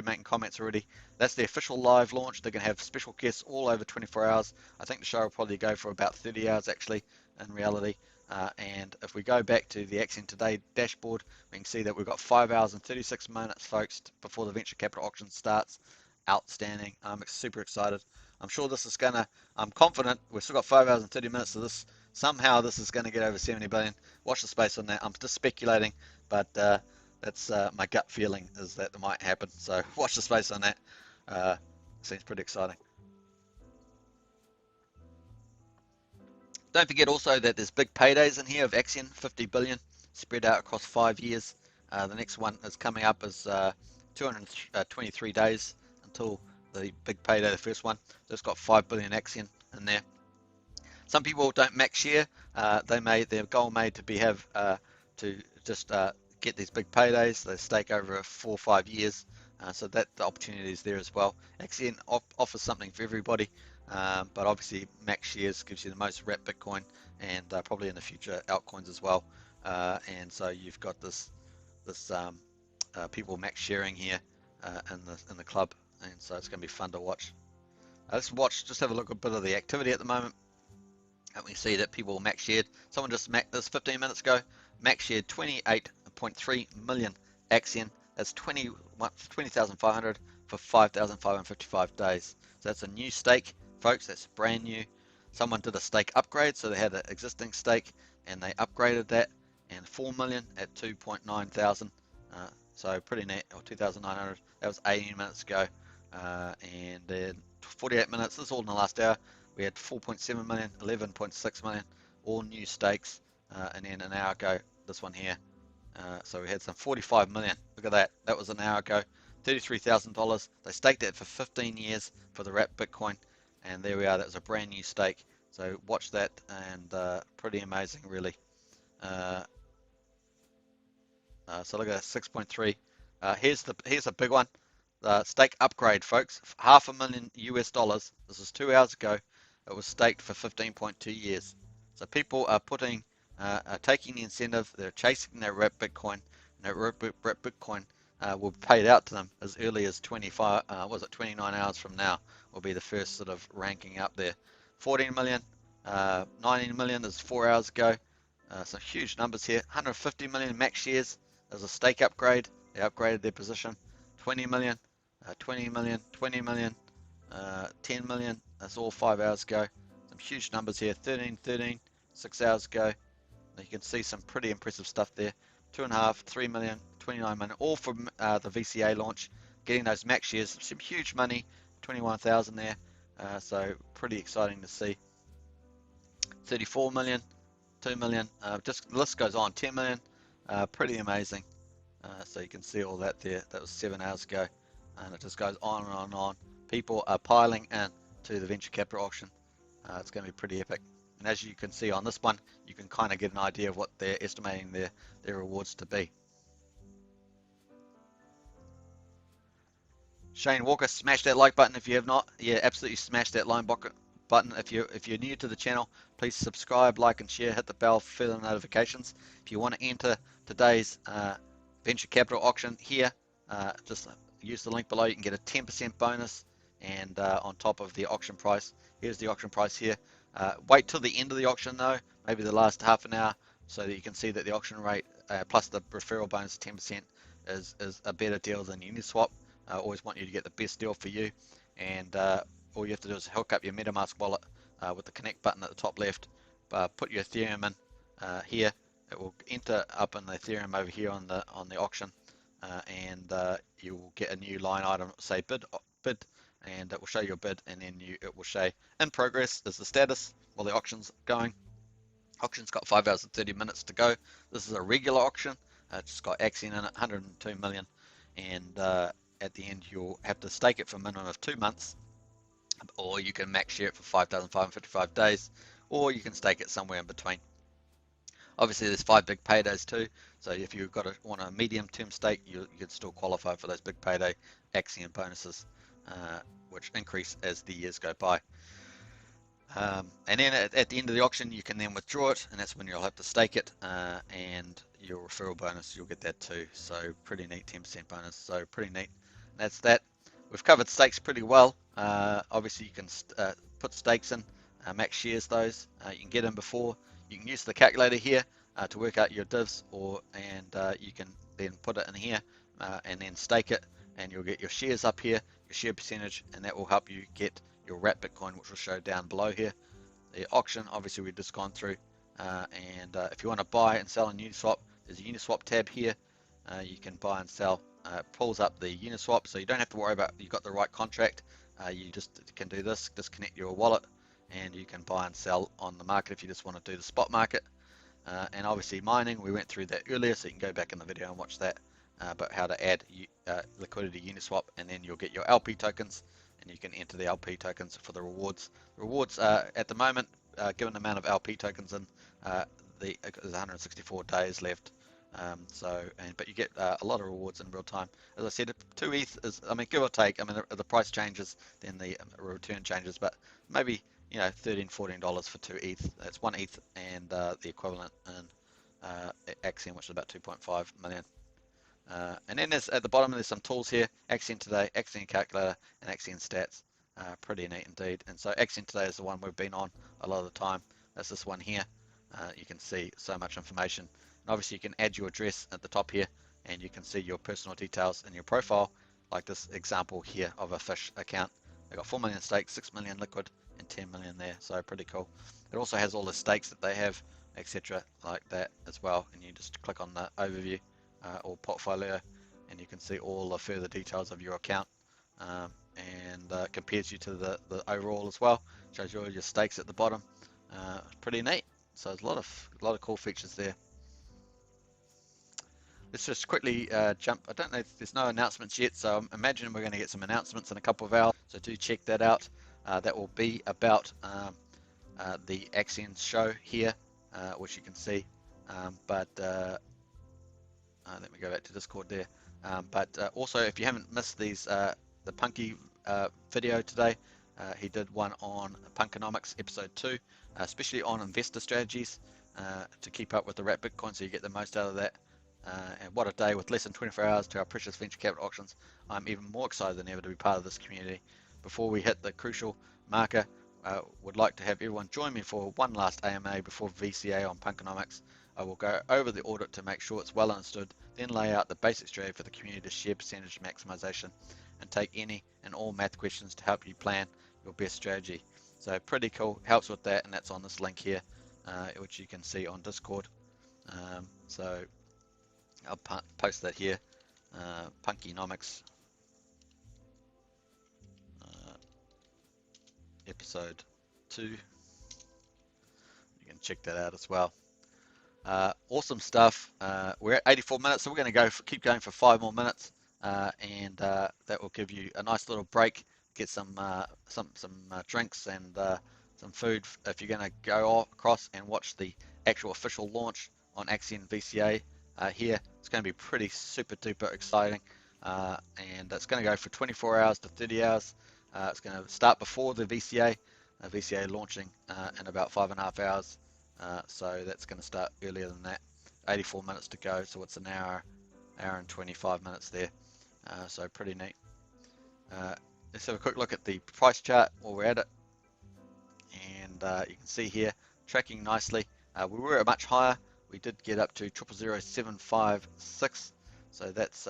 making comments already. That's the official live launch. They're going to have special guests all over 24 hours. I think the show will probably go for about 30 hours actually, in reality. And if we go back to the Axion Today dashboard, we can see that we've got 5 hours and 36 minutes, folks, before the venture capital auction starts. Outstanding. I'm super excited. I'm sure this is going to, I'm confident, we've still got 5 hours and 30 minutes of this. Somehow this is going to get over 70 billion. Watch the space on that. I'm just speculating, but that's my gut feeling is that it might happen. So watch the space on that. Seems pretty exciting. Don't forget also that there's big paydays in here of Axion, 50 billion spread out across 5 years. The next one is coming up as 223 days until the big payday, the first one. So it's got 5 billion Axion in there. Some people don't max share. Their goal may to to just get these big paydays. They stake over 4 or 5 years. So that the opportunity is there as well. Axion offers something for everybody. But obviously max shares gives you the most wrapped Bitcoin, and probably in the future altcoins as well. And so you've got this people max sharing here in the club, and so it's going to be fun to watch. Let's just have a look at a bit of the activity at the moment. And we see that people max shared. Someone just maxed this 15 minutes ago. Max shared 28.3 million Axion. That's 20,500 for 5,555 days. So that's a new stake, folks. That's brand new. Someone did a stake upgrade, so they had an existing stake and they upgraded that, and 4 million at 2.9 thousand. So pretty neat, or 2,900. That was 18 minutes ago. And then 48 minutes. This is all in the last hour. We had 4.7 million, 11.6 million, all new stakes. And then an hour ago, this one here. So we had some 45 million. Look at that. That was an hour ago. $33,000. They staked it for 15 years for the wrapped Bitcoin. And there we are. That was a brand new stake. So watch that, and pretty amazing, really. Uh, so look at that, 6.3. Here's a big one. Stake upgrade, folks. $500,000 US. This is 2 hours ago. It was staked for 15.2 years. So people are are taking the incentive. They're chasing their wrapped Bitcoin, and that wrapped Bitcoin will be paid out to them as early as 29 hours from now. Will be the first sort of ranking up there. 14 million, 19 million is 4 hours ago. Some huge numbers here. 150 million max shares as a stake upgrade. They upgraded their position. 20 million, 20 million, 20 million, 10 million. That's all 5 hours ago. Some huge numbers here. 13, 6 hours ago. You can see some pretty impressive stuff there. 2.5, 3 million, 29 million, all from the VCA launch. Getting those max shares. Some huge money. 21,000 there. So pretty exciting to see. 34 million, 2 million. Just the list goes on. 10 million. Pretty amazing. So you can see all that there. That was 7 hours ago, and it just goes on and on and on. People are piling in to the venture capital auction. It's going to be pretty epic. And as you can see on this one, you can kind of get an idea of what they're estimating their rewards to be. Shane Walker, smash that like button if you have not. Yeah, absolutely smash that like button. If you're new to the channel, please subscribe, like, and share. Hit the bell for further notifications. If you want to enter today's venture capital auction here, just use the link below. You can get a 10% bonus, and on top of the auction price. Here's the auction price here. Wait till the end of the auction though, maybe the last half an hour, so that you can see that the auction rate plus the referral bonus 10% is a better deal than Uniswap. I always want you to get the best deal for you, and all you have to do is hook up your MetaMask wallet with the connect button at the top left. Put your Ethereum in here. It will enter up in the Ethereum over here on the auction, and you will get a new line item, say bid, and it will show your bid, and then it will say in progress is the status while the auction's going. Auction's got 5 hours and 30 minutes to go. This is a regular auction. It's got Axion in it, 102 million, and at the end you'll have to stake it for a minimum of 2 months, or you can max share it for 5,555 days, or you can stake it somewhere in between. Obviously there's 5 big paydays too, so if you've want a medium term stake, you could still qualify for those big payday Axion bonuses, which increase as the years go by. And then at the end of the auction, you can then withdraw it, and that's when you'll have to stake it, and your referral bonus, you'll get that too. So pretty neat, 10% bonus, so pretty neat. That's that. We've covered stakes pretty well. Obviously you can put stakes in, max shares those. You can get in before. You can use the calculator here to work out your divs, and you can then put it in here and then stake it, and you'll get your shares up here, your share percentage, and that will help you get your wrapped Bitcoin, which will show down below here. The auction, obviously we've just gone through, and if you want to buy and sell on Uniswap, there's a Uniswap tab here. You can buy and sell. It pulls up the Uniswap, so you don't have to worry about you've got the right contract. You just can do this, disconnect your wallet, and you can buy and sell on the market if you just want to do the spot market. And obviously mining, we went through that earlier, so you can go back in the video and watch that, about how to add liquidity Uniswap, and then you'll get your LP tokens, and you can enter the LP tokens for the rewards. The rewards at the moment, given the amount of LP tokens in, there's 164 days left. But you get a lot of rewards in real time. As I said, 2 ETH is, I mean, give or take. I mean, the price changes, then the return changes, but maybe $13-14 for 2 ETH. That's 1 ETH, and the equivalent in Axion, which is about 2.5 million. And then there's at the bottom there's some tools here: Axion Today, Axion Calculator, and Axion Stats. Pretty neat indeed. And so Axion Today is the one we've been on a lot of the time. That's this one here. You can see so much information. And obviously you can add your address at the top here, and you can see your personal details in your profile, like this example here of a fish account. They got 4 million stakes, 6 million liquid, and 10 million there. So pretty cool. It also has all the stakes that they have, etc., like that as well. And you just click on the overview or portfolio, and you can see all the further details of your account, and compares you to the overall as well. Shows you all your stakes at the bottom. Pretty neat. So there's a lot of cool features there. Let's just quickly jump. I don't know if there's no announcements yet, so I'm imagining we're going to get some announcements in a couple of hours. So do check that out. That will be about the Axion show here, which you can see. Let me go back to Discord there. Also, if you haven't missed these, the Punky video today, he did one on Punkynomics episode 2, especially on investor strategies to keep up with the wrapped Bitcoin so you get the most out of that. And what a day with less than 24 hours to our precious venture capital auctions. I'm even more excited than ever to be part of this community. Before we hit the crucial marker, would like to have everyone join me for one last AMA before VCA on Punkynomics. I will go over the audit to make sure it's well understood, then lay out the basic strategy for the community to share percentage maximization and take any and all math questions to help you plan your best strategy. So pretty cool, helps with that, and that's on this link here, which you can see on Discord. So I'll post that here, Punkynomics episode 2. You can check that out as well. Awesome stuff. We're at 84 minutes, so we're going to keep going for 5 more minutes, and that will give you a nice little break. Get some drinks and some food if you're going to go across and watch the actual official launch on Axion VCA here. It's going to be pretty super duper exciting, and it's going to go for 24 hours to 30 hours. It's going to start before the VCA. VCA launching in about 5.5 hours. So that's going to start earlier than that. 84 minutes to go, so it's an hour and 25 minutes there. So pretty neat. Let's have a quick look at the price chart while we're at it. And you can see here, tracking nicely. We were much higher. We did get up to 000756. So that's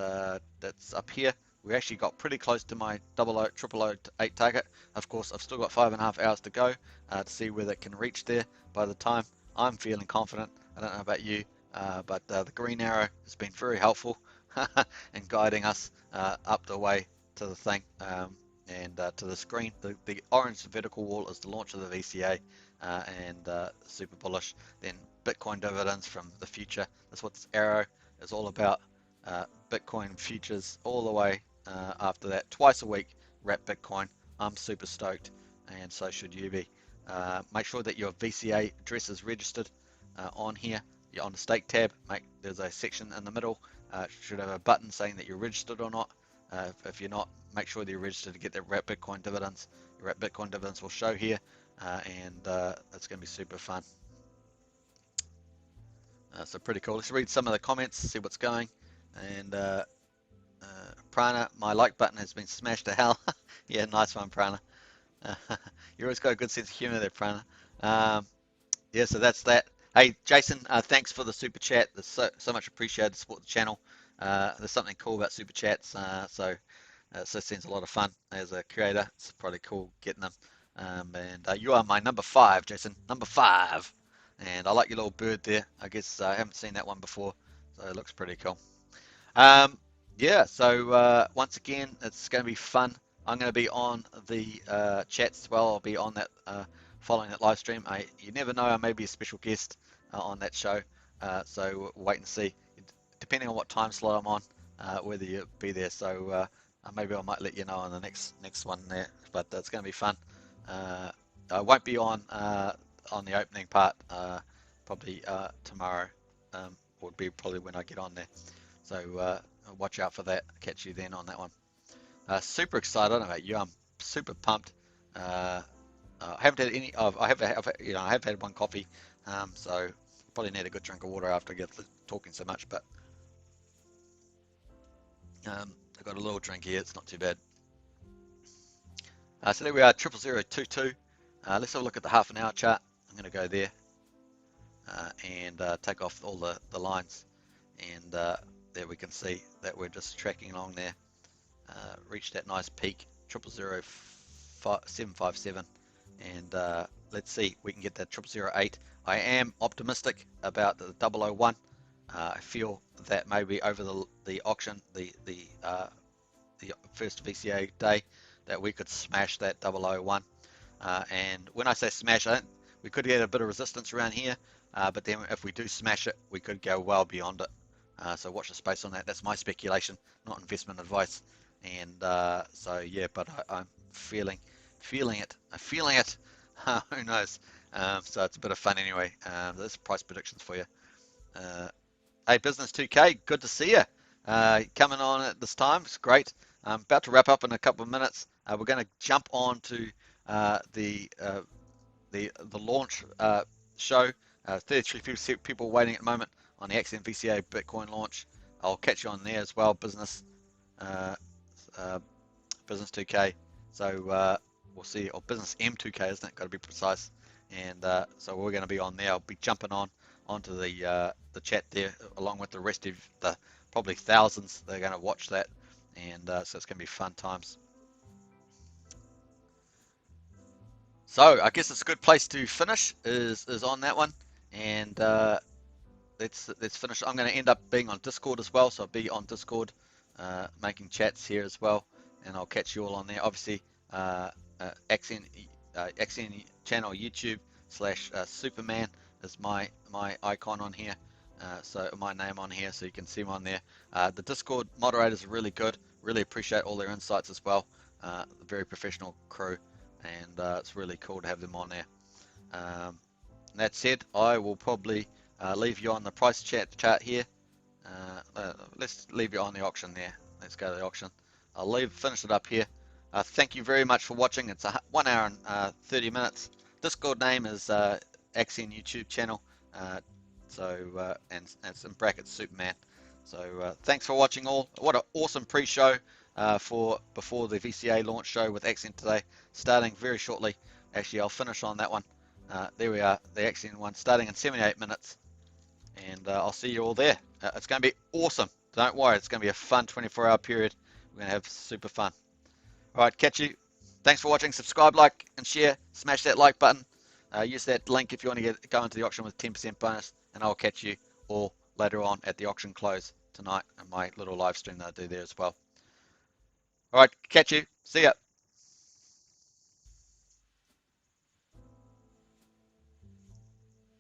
up here. We actually got pretty close to my 00008 target. Of course, I've still got 5.5 hours to go to see whether it can reach there by the time. I'm feeling confident. I don't know about you, but the green arrow has been very helpful in guiding us up the way to the thing and to the screen. The orange vertical wall is the launch of the VCA and super bullish. Then Bitcoin dividends from the future. That's what this arrow is all about. Bitcoin futures all the way after that. Twice a week, wrap Bitcoin. I'm super stoked, and so should you be. Make sure that your VCA address is registered on here. You're on the stake tab. There's a section in the middle. Should have a button saying that you're registered or not. If you're not, make sure that you're registered to get that wrap Bitcoin dividends. Your wrap Bitcoin dividends will show here, and it's going to be super fun. So pretty cool. Let's read some of the comments, see what's going. And Prana, my like button has been smashed to hell. Yeah, nice one, Prana. You always got a good sense of humor there, Prana. Yeah, so that's that. Hey, Jason, thanks for the super chat. It's so much appreciated to support the channel. There's something cool about super chats, so it seems a lot of fun as a creator. It's probably cool getting them. And you are my number 5, Jason. Number 5. And I like your little bird there. I guess I haven't seen that one before, so it looks pretty cool. Yeah, so once again, it's going to be fun. I'm going to be on the chats as well. I'll be on that following that live stream. You never know, I may be a special guest on that show, so wait and see. Depending on what time slot I'm on, whether you'll be there. So maybe I might let you know on the next one there. But it's going to be fun. I won't be on the opening part. Probably tomorrow would be probably when I get on there. So watch out for that. Catch you then on that one. Super excited. I don't know about you. I'm super pumped. I haven't had any. I have had one coffee. So probably need a good drink of water after I get talking so much. But I've got a little drink here. It's not too bad. So there we are, 00022. Let's have a look at the half an hour chart. I'm going to go there and take off all the lines, and there we can see that we're just tracking along there. Reached that nice peak, 000757, and let's see, we can get that 0008. I am optimistic about the 001. I feel that maybe over the auction, the first VCA day, that we could smash that 001. And when I say smash, we could get a bit of resistance around here, but then if we do smash it, we could go well beyond it. So watch the space on that. That's my speculation, not investment advice. And so yeah, but I'm feeling it. I'm feeling it. Who knows? So it's a bit of fun anyway. There's price predictions for you. Hey, Business 2K, good to see you. Coming on at this time, it's great. I'm about to wrap up in a couple of minutes. We're going to jump on to the launch show. 33 people waiting at the moment on the Axion VCA Bitcoin launch. I'll catch you on there as well, Business uh, uh, Business 2K. So we'll see, or Business M2K, isn't it? Got to be precise. And so we're going to be on there. I'll be jumping onto the chat there along with the rest of the probably thousands that are going to watch that. And so it's going to be fun times. So I guess it's a good place to finish is on that one. And let's finish. I'm going to end up being on Discord as well, so I'll be on Discord making chats here as well, and I'll catch you all on there. Obviously, Axion channel YouTube / Superman is my icon on here, so my name on here, so you can see me on there. The Discord moderators are really good. Really appreciate all their insights as well. Very professional crew, and it's really cool to have them on there. That said, I will probably leave you on the price chart here. Let's leave you on the auction there. Let's go to the auction. I'll finish it up here. Thank you very much for watching. It's 1 hour and 30 minutes. Discord name is Axion YouTube channel. And it's in brackets Superman. So thanks for watching all. What an awesome pre-show before the VCA launch show with Axion today, starting very shortly. Actually, I'll finish on that one. There we are, the Axion one, starting in 78 minutes. And I'll see you all there. It's going to be awesome. Don't worry, it's going to be a fun 24-hour period. We're going to have super fun. All right, catch you. Thanks for watching. Subscribe, like, and share. Smash that like button. Use that link if you want to go into the auction with 10% bonus. And I'll catch you all later on at the auction close tonight and my little live stream that I do there as well. All right, catch you. See ya.